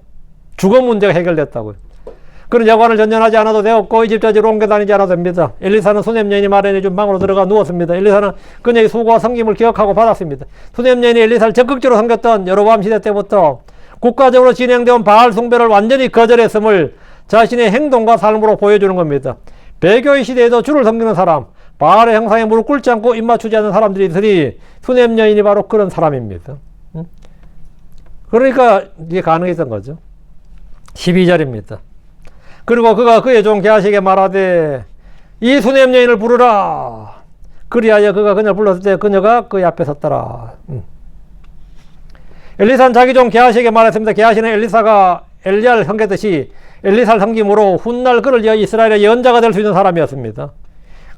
주거 문제가 해결됐다고요. 그런 여관을 전전하지 않아도 되었고 이 집 저 집으로 옮겨 다니지 않아도 됩니다. 엘리사는 수냄 여인이 마련해준 방으로 들어가 누웠습니다. 엘리사는 그녀의 수고와 섬김을 기억하고 받았습니다. 수냄 여인이 엘리사를 적극적으로 섬겼던 여로보암 시대 때부터 국가적으로 진행되어 바알 숭배를 완전히 거절했음을 자신의 행동과 삶으로 보여주는 겁니다. 배교의 시대에도 주를 섬기는 사람, 바알의 형상에 무릎 꿇지 않고 입 맞추지 않는 사람들이 있으니 수냄 여인이 바로 그런 사람입니다. 그러니까 이게 가능했던 거죠. 12절입니다. 그리고 그가 그의 종 게하시에게 말하되 이 수냄 여인을 부르라. 그리하여 그가 그녀를 불렀을 때 그녀가 그의 앞에 섰더라. 엘리사는 자기 종 게하시에게 말했습니다. 게하시는 엘리사가 엘리야를 섬겼듯이 엘리사를 섬김으로 훗날 그를 위하여 이스라엘의 연자가 될 수 있는 사람이었습니다.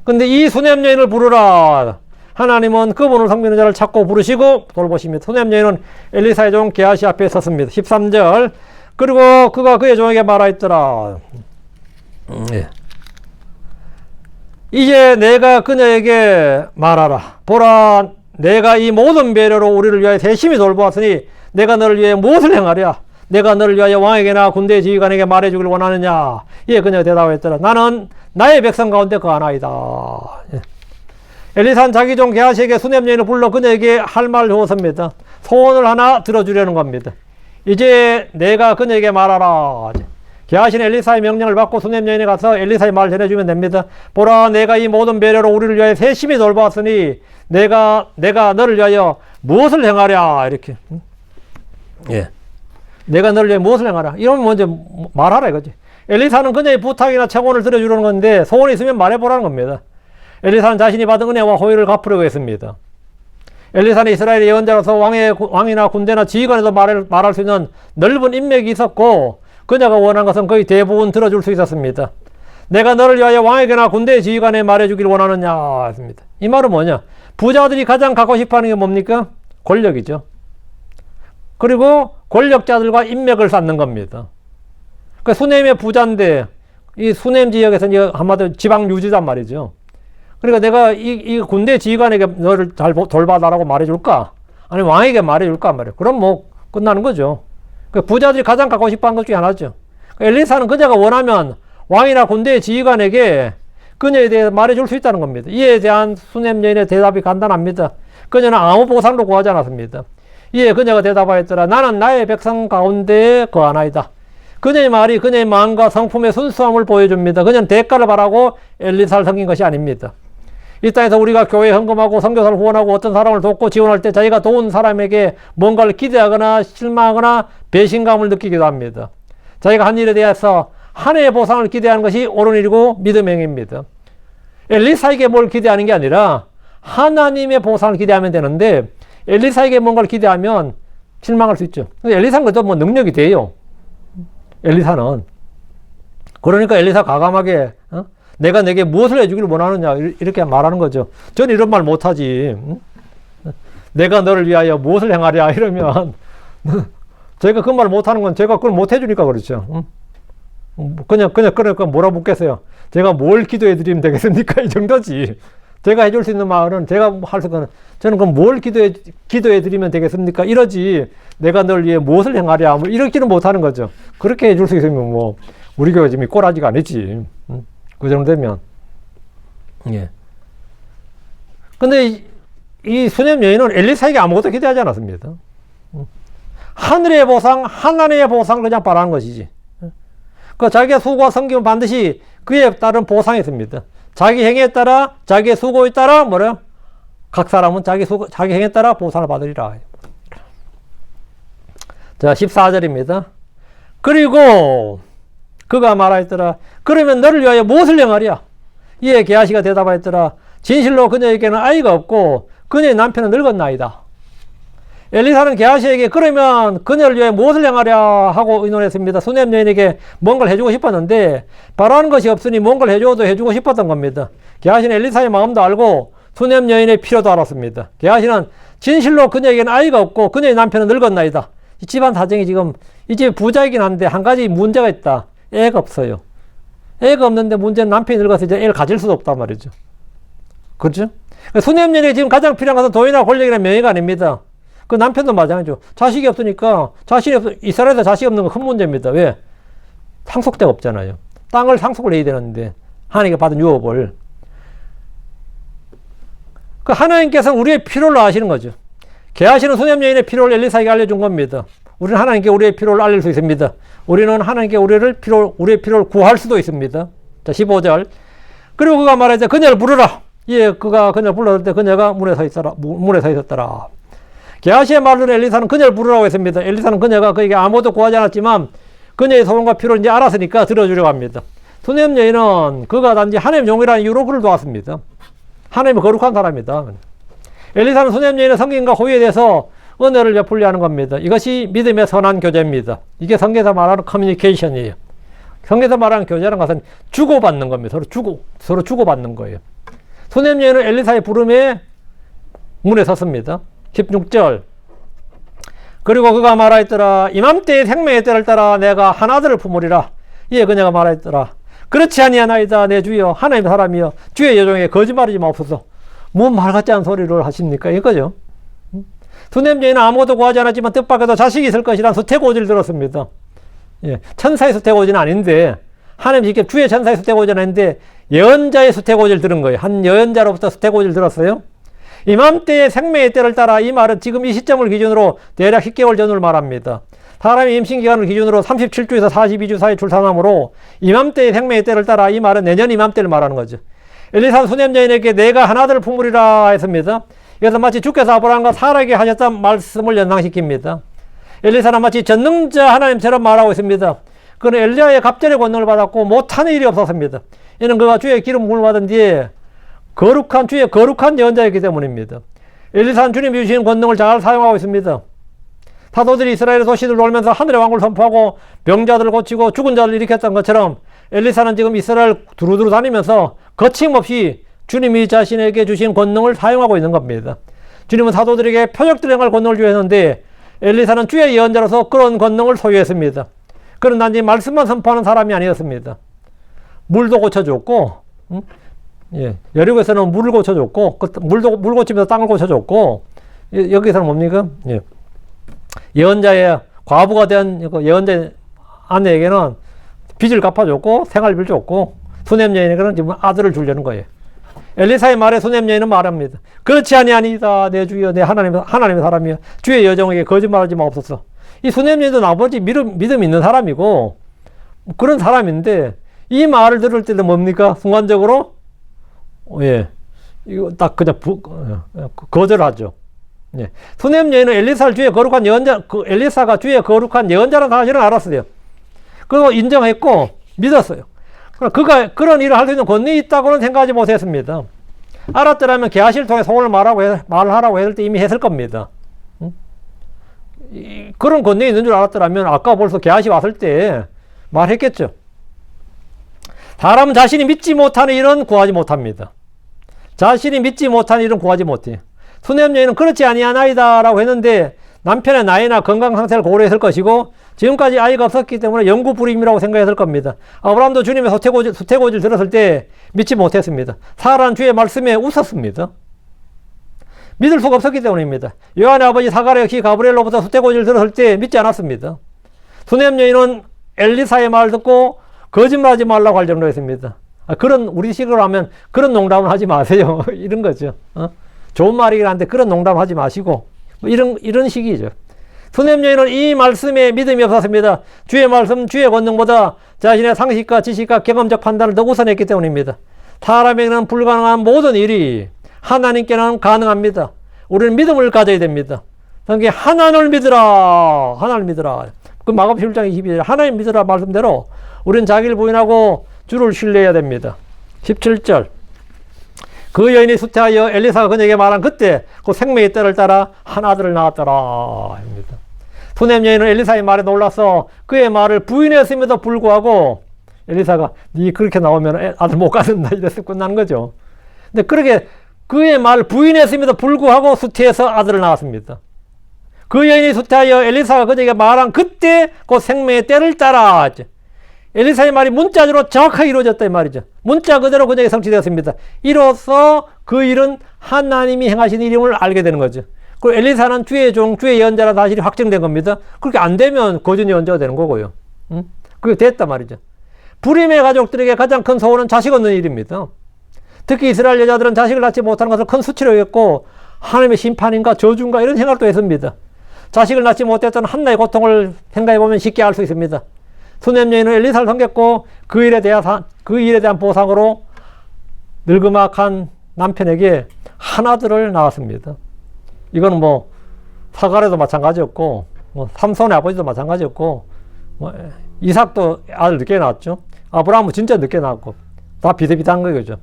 근데 이 수냄 여인을 부르라. 하나님은 그분을 섬기는 자를 찾고 부르시고 돌보십니다. 수냄 여인은 엘리사의 종 게하시 앞에 섰습니다. 13절. 그리고 그가 그의 종에게 말하였더라. 이제 내가 그녀에게 말하라. 보라, 내가 이 모든 배려로 우리를 위하여 세심히 돌보았으니 내가 너를 위하여 무엇을 행하랴? 내가 너를 위하여 왕에게나 군대 지휘관에게 말해주길 원하느냐? 이에 그녀가 대답했더라. 나는 나의 백성 가운데 거하나이다. 엘리사는 자기 종 게하시에게 수냄 여인을 불러 그녀에게 할 말을 주었습니다. 소원을 하나 들어주려는 겁니다. 이제 내가 그녀에게 말하라. 게하시는 엘리사의 명령을 받고 수냄 여인에 가서 엘리사의 말을 전해주면 됩니다. 보라, 내가 이 모든 배려로 우리를 위하여 세심히 돌보았으니 내가 너를 위하여 무엇을 행하랴? 이렇게. 내가 너를 위해 무엇을 행하라. 이러면 먼저 말하라 이거지. 엘리사는 그녀의 부탁이나 채권을 들어주려는 건데 소원이 있으면 말해보라는 겁니다. 엘리사는 자신이 받은 은혜와 호의를 갚으려고 했습니다. 엘리사는 이스라엘의 예언자로서 왕이나 군대나 지휘관에도 말할 수 있는 넓은 인맥이 있었고 그녀가 원한 것은 거의 대부분 들어줄 수 있었습니다. 내가 너를 위하여 왕에게나 군대 지휘관에 말해주길 원하느냐 했습니다. 이 말은 뭐냐? 부자들이 가장 갖고 싶어하는 게 뭡니까? 권력이죠. 그리고 권력자들과 인맥을 쌓는 겁니다. 그 수냄의 부자인데 이 수냄 지역에서는 한마디로 지방 유지단 말이죠. 그러니까 내가 이 군대 지휘관에게 너를 잘 돌봐달라고 말해줄까? 아니면 왕에게 말해줄까 말이에요. 그럼 뭐 끝나는 거죠. 그 부자들이 가장 갖고 싶어하는 것 중에 하나죠. 엘리사는 그녀가 원하면 왕이나 군대 지휘관에게 그녀에 대해 말해줄 수 있다는 겁니다. 이에 대한 수냄 여인의 대답이 간단합니다. 그녀는 아무 보상도 구하지 않았습니다. 이에 그녀가 대답하였더라. 나는 나의 백성 가운데에 거하나이다. 그녀의 말이 그녀의 마음과 성품의 순수함을 보여줍니다. 그녀는 대가를 바라고 엘리사를 섬긴 것이 아닙니다. 이 땅에서 우리가 교회에 헌금하고 선교사를 후원하고 어떤 사람을 돕고 지원할 때 자기가 도운 사람에게 뭔가를 기대하거나 실망하거나 배신감을 느끼기도 합니다. 자기가 한 일에 대해서 한 해의 보상을 기대하는 것이 옳은 일이고 믿음의 행위입니다. 엘리사에게 뭘 기대하는 게 아니라 하나님의 보상을 기대하면 되는데 엘리사에게 뭔가를 기대하면 실망할 수 있죠. 엘리사는 그래도 뭐 능력이 돼요. 엘리사는. 그러니까 엘리사 과감하게 내가 내게 무엇을 해주기를 원하느냐 이렇게 말하는 거죠. 저는 이런 말 못하지. 내가 너를 위하여 무엇을 행하랴 이러면 제가 그 말 못하는 건 제가 그걸 못해주니까 그렇죠. 그러니까 뭐라 묻겠어요? 제가 뭘 기도해 드리면 되겠습니까? 이 정도지. 제가 해줄 수 있는 말은, 제가 할 수 있는, 저는 그럼 뭘 기도해 드리면 되겠습니까? 이러지. 내가 널 위해 무엇을 행하랴? 뭐 이렇게는 못 하는 거죠. 그렇게 해줄 수 있으면 뭐, 우리 교회 지금 꼬라지가 아니지. 그 정도 되면. 예. 근데 이 수냄 여인은 엘리사에게 아무것도 기대하지 않았습니다. 하늘의 보상, 하나님의 보상을 그냥 바라는 것이지. 그 자기의 수고와 섬김은 반드시 그에 따른 보상이 있습니다. 자기 행위에 따라, 자기의 수고에 따라, 뭐래요? 각 사람은 자기 행위에 따라 보상을 받으리라. 자, 14절입니다. 그리고 그가 말하였더라. 그러면 너를 위하여 무엇을 행하랴? 이에 게하시가 대답하였더라. 진실로 그녀에게는 아이가 없고 그녀의 남편은 늙었나이다. 엘리사는 게하시에게 그러면 그녀를 위해 무엇을 행하랴 하고 의논했습니다. 수냄 여인에게 뭔가를 해주고 싶었는데 바라는 것이 없으니 뭔가를 해줘도 해주고 싶었던 겁니다. 게하시는 엘리사의 마음도 알고 수냄 여인의 필요도 알았습니다. 게하시는 진실로 그녀에게는 아이가 없고 그녀의 남편은 늙었나이다. 이 집안 사정이 지금 이 집이 부자이긴 한데 한 가지 문제가 있다. 애가 없어요. 애가 없는데 문제는 남편이 늙어서 이제 애를 가질 수도 없단 말이죠. 그렇죠? 수냄 여인에게 지금 가장 필요한 것은 돈이나 권력이나 명예가 아닙니다. 그 남편도 마찬가지죠. 자식이 없으니까, 이스라엘에서 자식이 없는 건 큰 문제입니다. 왜? 상속대가 없잖아요. 땅을 상속을 해야 되는데, 하나님께 받은 유업을. 그 하나님께서는 우리의 필요를 아시는 거죠. 게하시는 수냄 여인의 필요를 엘리사에게 알려준 겁니다. 우리는 하나님께 우리의 필요를 알릴 수 있습니다. 우리는 하나님께 우리의 필요를 구할 수도 있습니다. 자, 15절. 그리고 그가 말하자, 그녀를 부르라. 예, 그가 그녀를 불렀을 때 그녀가 문에 서 있었더라. 게하시의 말로는 엘리사는 그녀를 부르라고 했습니다. 엘리사는 그녀가 그에게 아무것도 구하지 않았지만 그녀의 소원과 필요를 이제 알았으니까 들어주려고 합니다. 수냄 여인은 그가 단지 하나님의 종이라는 이유로 그를 도왔습니다. 하나님의 거룩한 사람이다. 엘리사는 수냄 여인의 성경과 호의에 대해서 은혜를 베풀려 하는 겁니다. 이것이 믿음의 선한 교제입니다. 이게 성경에서 말하는 커뮤니케이션이에요. 성경에서 말하는 교제라는 것은 주고받는 겁니다. 서로 주고받는 거예요. 수냄 여인은 엘리사의 부름에 문에 섰습니다. 16절. 그리고 그가 말하였더라. 이맘때의 생명의 때를 따라 내가 한 아들을 품으리라. 이에 그녀가 말하였더라. 그렇지 아니하나이다 내 주여 하나님의 사람이여 주의 여종에게 거짓말하지 마옵소서. 뭐 말 같지 않은 소리를 하십니까? 이거죠. 수냄 여인은 아무것도 구하지 않았지만 뜻밖에도 자식이 있을 것이란 수태고지를 들었습니다. 예, 천사의 수태고지는 아닌데 하나님 직접 주의 천사의 수태고지는 아닌데 예언자의 수태고지를 들은 거예요. 한 예언자로부터 수태고지를 들었어요. 이맘때의 생명의 때를 따라 이 말은 지금 이 시점을 기준으로 대략 10개월 전을 말합니다. 사람의 임신기간을 기준으로 37주에서 42주 사이 출산하므로 이맘때의 생명의 때를 따라 이 말은 내년 이맘때를 말하는 거죠. 엘리사는 수냄 여인에게 내가 한 아들을 품으리라 했습니다. 그래서 마치 주께서 아브라함과 사라에게 하셨던 말씀을 연상시킵니다. 엘리사는 마치 전능자 하나님처럼 말하고 있습니다. 그는 엘리야의 갑절의 권능을 받았고 못하는 일이 없었습니다. 이는 그가 주의 기름 부음을 받은 뒤에 주의 거룩한 예언자이기 때문입니다. 엘리사는 주님이 주신 권능을 잘 사용하고 있습니다. 사도들이 이스라엘의 도시를 돌면서 하늘의 왕국을 선포하고 병자들을 고치고 죽은 자를 일으켰던 것처럼 엘리사는 지금 이스라엘 두루두루 다니면서 거침없이 주님이 자신에게 주신 권능을 사용하고 있는 겁니다. 주님은 사도들에게 표적들을 행할 권능을 주셨는데 엘리사는 주의 예언자로서 그런 권능을 소유했습니다. 그는 단지 말씀만 선포하는 사람이 아니었습니다. 물도 고쳐줬고, 예, 여리고에서는 물을 고쳐줬고, 물 고치면서 땅을 고쳐줬고, 여기서는 뭡니까? 예. 예언자의 과부가 된 예언자의 아내에게는 빚을 갚아줬고, 생활비를 줬고, 수냄 여인에게는 지금 아들을 주려는 거예요. 엘리사의 말에 수냄 여인은 말합니다. 그렇지 아니하니다 내 주여 내 하나님의 사람이여 주의 여종에게 거짓말하지 마옵소서. 이 수냄 여인도 나머지 믿음 있는 사람이고 그런 사람인데 이 말을 들을 때는 뭡니까? 순간적으로 예, 이거 딱 그냥 거절하죠. 예. 수냄 여인은 엘리사를 주의 거룩한 예언자, 엘리사가 주의 거룩한 예언자라는 사실은 알았어요. 그리고 인정했고 믿었어요. 그가 그런 일을 할 수 있는 권능이 있다고는 생각하지 못했습니다. 알았더라면 게하시를 통해 소원을 말하라고 했을 때 이미 했을 겁니다. 그런 권능이 있는 줄 알았더라면 아까 벌써 게하시 왔을 때 말했겠죠. 사람은 자신이 믿지 못하는 일은 구하지 못합니다. 자신이 믿지 못하는 일은 구하지 못해요. 수냄 여인은 그렇지 아니하나이다 라고 했는데 남편의 나이나 건강 상태를 고려했을 것이고 지금까지 아이가 없었기 때문에 영구 불임이라고 생각했을 겁니다. 아브라함도 주님의 수태고지를 들었을 때 믿지 못했습니다. 사라는 주의 말씀에 웃었습니다. 믿을 수가 없었기 때문입니다. 요한의 아버지 사가랴 역시 가브리엘로부터 수태고지를 들었을 때 믿지 않았습니다. 수냄 여인은 엘리사의 말을 듣고 거짓말하지 말라고 할 정도였습니다. 그런 우리 식으로 하면 그런 농담을 하지 마세요. 이런 거죠. 좋은 말이긴 한데 그런 농담 하지 마시고 뭐 이런 식이죠. 수냄 여인은 이 말씀에 믿음이 없었습니다. 주의 말씀, 주의 권능보다 자신의 상식과 지식과 경험적 판단을 더 우선했기 때문입니다. 사람에게는 불가능한 모든 일이 하나님께는 가능합니다. 우리는 믿음을 가져야 됩니다. 그러니까 하나님을 믿으라. 하나님을 믿으라. 그 마가복음 11장 22절 하나님 믿으라 말씀대로 우리는 자기를 부인하고 주를 신뢰해야 됩니다. 17절 그 여인이 수태하여 엘리사가 그녀에게 말한 그때 그 생명의 때를 따라 한 아들을 낳았더라 합니다. 수냄 여인은 엘리사의 말에 놀라서 그의 말을 부인했음에도 불구하고 엘리사가 네 그렇게 나오면 아들 못 갖는다 이래서 끝나는 거죠. 근데 그렇게 그의 말을 부인했음에도 불구하고 수태해서 아들을 낳았습니다. 그 여인이 수태하여 엘리사가 그에게 말한 그때 그 생명의 때를 따라 엘리사의 말이 문자적으로 정확하게 이루어졌다 이 말이죠. 문자 그대로 그에게 성취되었습니다. 이로써 그 일은 하나님이 행하신 일임을 알게 되는 거죠. 그리고 엘리사는 주의 종, 주의 예언자라는 사실이 확정된 겁니다. 그렇게 안 되면 거짓 예언자가 되는 거고요. 그게 됐단 말이죠. 불임의 가족들에게 가장 큰 소원은 자식 얻는 일입니다. 특히 이스라엘 여자들은 자식을 낳지 못하는 것을 큰 수치로 여겼고 하나님의 심판인가 저주인가 이런 생각도 했습니다. 자식을 낳지 못했던 한나의 고통을 생각해보면 쉽게 알 수 있습니다. 수냄 여인은 엘리사를 섬겼고 그 일에 대한 보상으로 늙음악한 남편에게 한 아들을 낳았습니다. 이거는 뭐 사가랴도 마찬가지였고 뭐 삼손의 아버지도 마찬가지였고 뭐 이삭도 아들 늦게 낳았죠. 아브라함은 진짜 늦게 낳았고 다 비슷비슷한 거죠.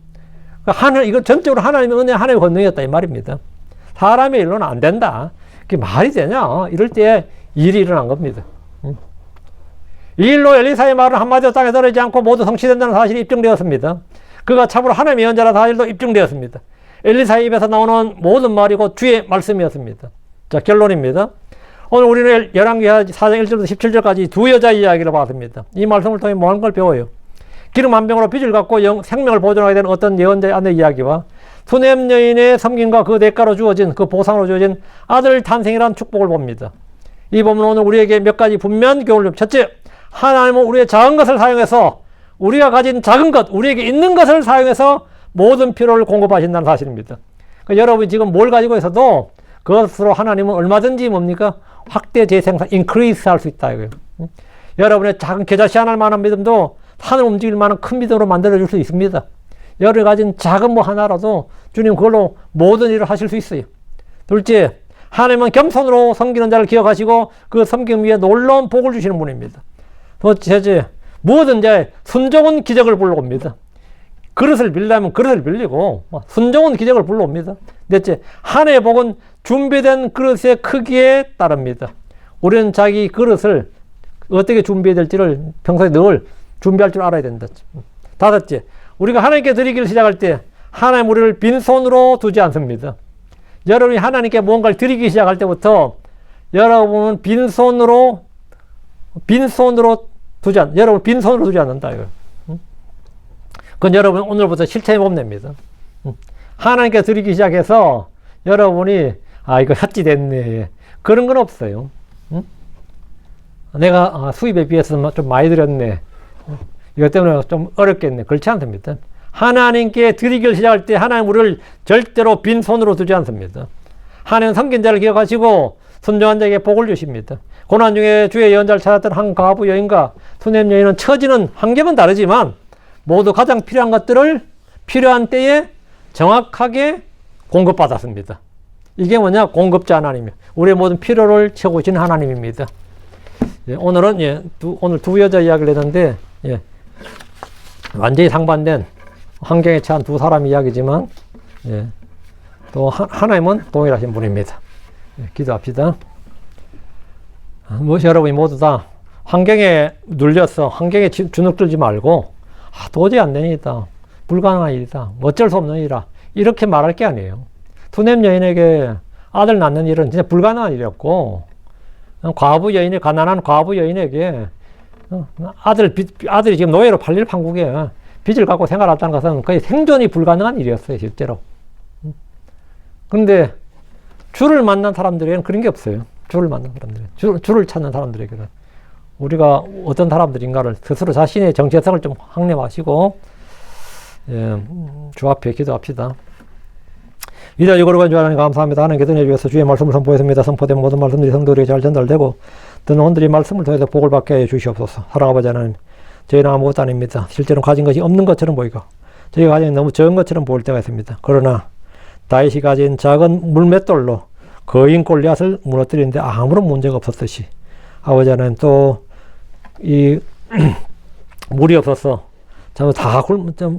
이건 전적으로 하나님의 은혜, 하나님의 권능이었다 이 말입니다. 사람의 일로는 안 된다. 그게 말이 되냐? 이럴 때 일이 일어난 겁니다. 이 일로 엘리사의 말은 한마디도 땅에 떨어지지 않고 모두 성취된다는 사실이 입증되었습니다. 그가 참으로 하나님의 예언자라는 사실도 입증되었습니다. 엘리사의 입에서 나오는 모든 말이 곧 주의 말씀이었습니다. 자, 결론입니다. 오늘 우리는 열왕기하 4장 1절부터 17절까지 두 여자 이야기를 봤습니다. 이 말씀을 통해 많은 걸 배워요. 기름 한 병으로 빚을 갚고 생명을 보존하게 된 어떤 예언자의 아내 이야기와 수냄 여인의 섬김과 그 대가로 주어진 그 보상으로 주어진 아들 탄생이라는 축복을 봅니다. 이 본문은 오늘 우리에게 몇 가지 분명한 교훈을 줍니다. 첫째, 하나님은 우리의 작은 것을 사용해서 우리가 가진 작은 것, 우리에게 있는 것을 사용해서 모든 필요를 공급하신다는 사실입니다. 그러니까 여러분이 지금 뭘 가지고 있어도 그것으로 하나님은 얼마든지 뭡니까? 확대 재생산, increase 할 수 있다 이거예요. 여러분의 작은 겨자씨 하나를 만한 믿음도 산을 움직일 만한 큰 믿음으로 만들어줄 수 있습니다. 여러 가진 작은 뭐 하나라도 주님 그걸로 모든 일을 하실 수 있어요. 둘째, 하나님은 겸손으로 섬기는 자를 기억하시고 그 섬김 위에 놀라운 복을 주시는 분입니다. 셋째, 무엇은 자 순종은 기적을 불러옵니다. 그릇을 빌려면 그릇을 빌리고 순종은 기적을 불러옵니다. 넷째, 하나님의 복은 준비된 그릇의 크기에 따릅니다. 우리는 자기 그릇을 어떻게 준비해야 될지를 평소에 늘 준비할 줄 알아야 된다. 다섯째, 우리가 하나님께 드리기를 시작할 때 하나님 우리를 빈손으로 두지 않습니다. 여러분이 하나님께 무언가를 드리기 시작할 때부터 여러분은 빈손으로 여러분 빈손으로 두지 않는다. 그건 여러분 오늘부터 실천해 보면 됩니다. 하나님께 드리기 시작해서 여러분이 이거 헛짓 됐네. 그런 건 없어요. 내가 수입에 비해서 좀 많이 드렸네. 이것 때문에 좀 어렵겠네. 그렇지 않습니다. 하나님께 드리기를 시작할 때 하나님 우리를 절대로 빈손으로 두지 않습니다. 하나님 섬긴 자를 기억하시고 순종한 자에게 복을 주십니다. 고난 중에 주의 예언자를 찾았던 한 과부 여인과 수냄 여인은 처지는 환경은 다르지만 모두 가장 필요한 것들을 필요한 때에 정확하게 공급받았습니다. 이게 뭐냐? 공급자 하나님이에요. 우리의 모든 필요를 채우시는 하나님입니다. 오늘은 오늘 두 여자 이야기를 했는데 완전히 상반된 환경에 처한 두 사람 이야기지만 또 하나님은 동일하신 분입니다. 기도합시다. 여러분이 모두 다 환경에 눌려서 환경에 주눅들지 말고 도저히 안 되니다. 불가능한 일이다. 어쩔 수 없는 일이라 이렇게 말할 게 아니에요. 수냄 여인에게 아들 낳는 일은 진짜 불가능한 일이었고 과부 여인이 가난한 과부 여인에게 아들이 지금 노예로 팔릴 판국에 빚을 갖고 생활했다는 것은 거의 생존이 불가능한 일이었어요, 실제로. 그런데 주를 만난 사람들에게는 그런 게 없어요. 주를 만난 사람들에게는. 주를 찾는 사람들에게는. 우리가 어떤 사람들인가를 스스로 자신의 정체성을 좀 확립하시고, 예, 주 앞에 기도합시다. 위대하고 거룩한 주 하나님 감사합니다. 하나님 계속해 주셔서 주의 말씀을 선포했습니다. 선포된 모든 말씀들이 성도들에게 잘 전달되고 듣는 혼들이 말씀을 통해서 복을 받게 해 주시옵소서. 사랑하는 아버지 하나님, 저희는 아무것도 아닙니다. 실제로 가진 것이 없는 것처럼 보이고 저희가 가진 너무 적은 것처럼 보일 때가 있습니다. 그러나 다윗이 가진 작은 물맷돌로 거인 골리앗을 무너뜨리는데 아무런 문제가 없었듯이 아버지 하나님 또 이 물이 없어서 다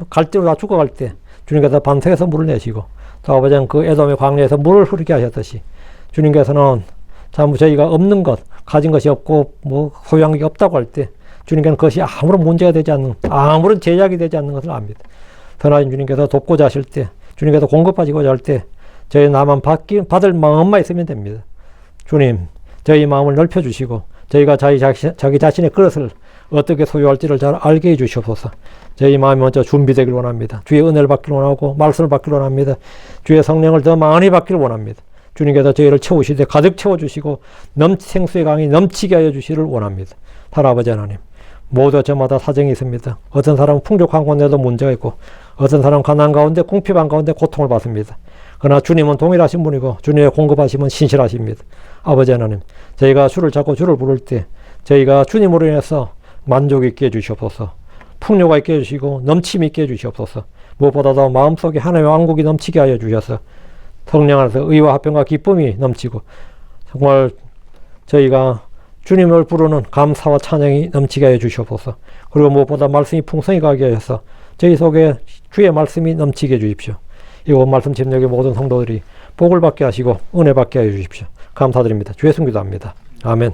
갈대로 다 죽어갈 때 주님께서 반석에서 물을 내시고 또 아버지는 그 에돔의 광야에서 물을 흐르게 하셨듯이 주님께서는 참 저희가 없는 것, 가진 것이 없고 뭐 소유한 게 없다고 할 때 주님께서는 그것이 아무런 문제가 되지 않는, 아무런 제약이 되지 않는 것을 압니다. 선하신 주님께서 돕고자 하실 때, 주님께서 공급하시고자 할 때 저희 나만 받을 마음만 있으면 됩니다. 주님, 저희 마음을 넓혀주시고 저희가 자기 자신의 그릇을 어떻게 소유할지를 잘 알게 해주시옵소서. 저희 마음이 먼저 준비되길 원합니다. 주의 은혜를 받기를 원하고 말씀을 받기를 원합니다. 주의 성령을 더 많이 받기를 원합니다. 주님께서 저희를 채우시되 가득 채워주시고 생수의 강이 넘치게 하여 주시기를 원합니다. 할아버지 하나님, 모두 저마다 사정이 있습니다. 어떤 사람은 풍족한 가운데도 문제가 있고 어떤 사람은 가난 가운데 궁핍한 가운데 고통을 받습니다. 그러나 주님은 동일하신 분이고 주님의 공급하심은 신실하십니다. 아버지 하나님, 저희가 주를 찾고 주를 부를 때 저희가 주님으로 인해서 만족 있게 해주시옵소서. 풍요가 있게 해주시고 넘침 있게 해주시옵소서. 무엇보다도 마음속에 하나님의 왕국이 넘치게 하여 주셔서 성령 안에서 의와 화평과 기쁨이 넘치고 정말 저희가 주님을 부르는 감사와 찬양이 넘치게 하여 주시옵소서. 그리고 무엇보다 말씀이 풍성히 가게 하셔서 저희 속에 주의 말씀이 넘치게 해 주십시오. 이곳 말씀 집력의 모든 성도들이 복을 받게 하시고 은혜 받게 하여 주십시오. 감사드립니다. 주의 승기도합니다. 아멘.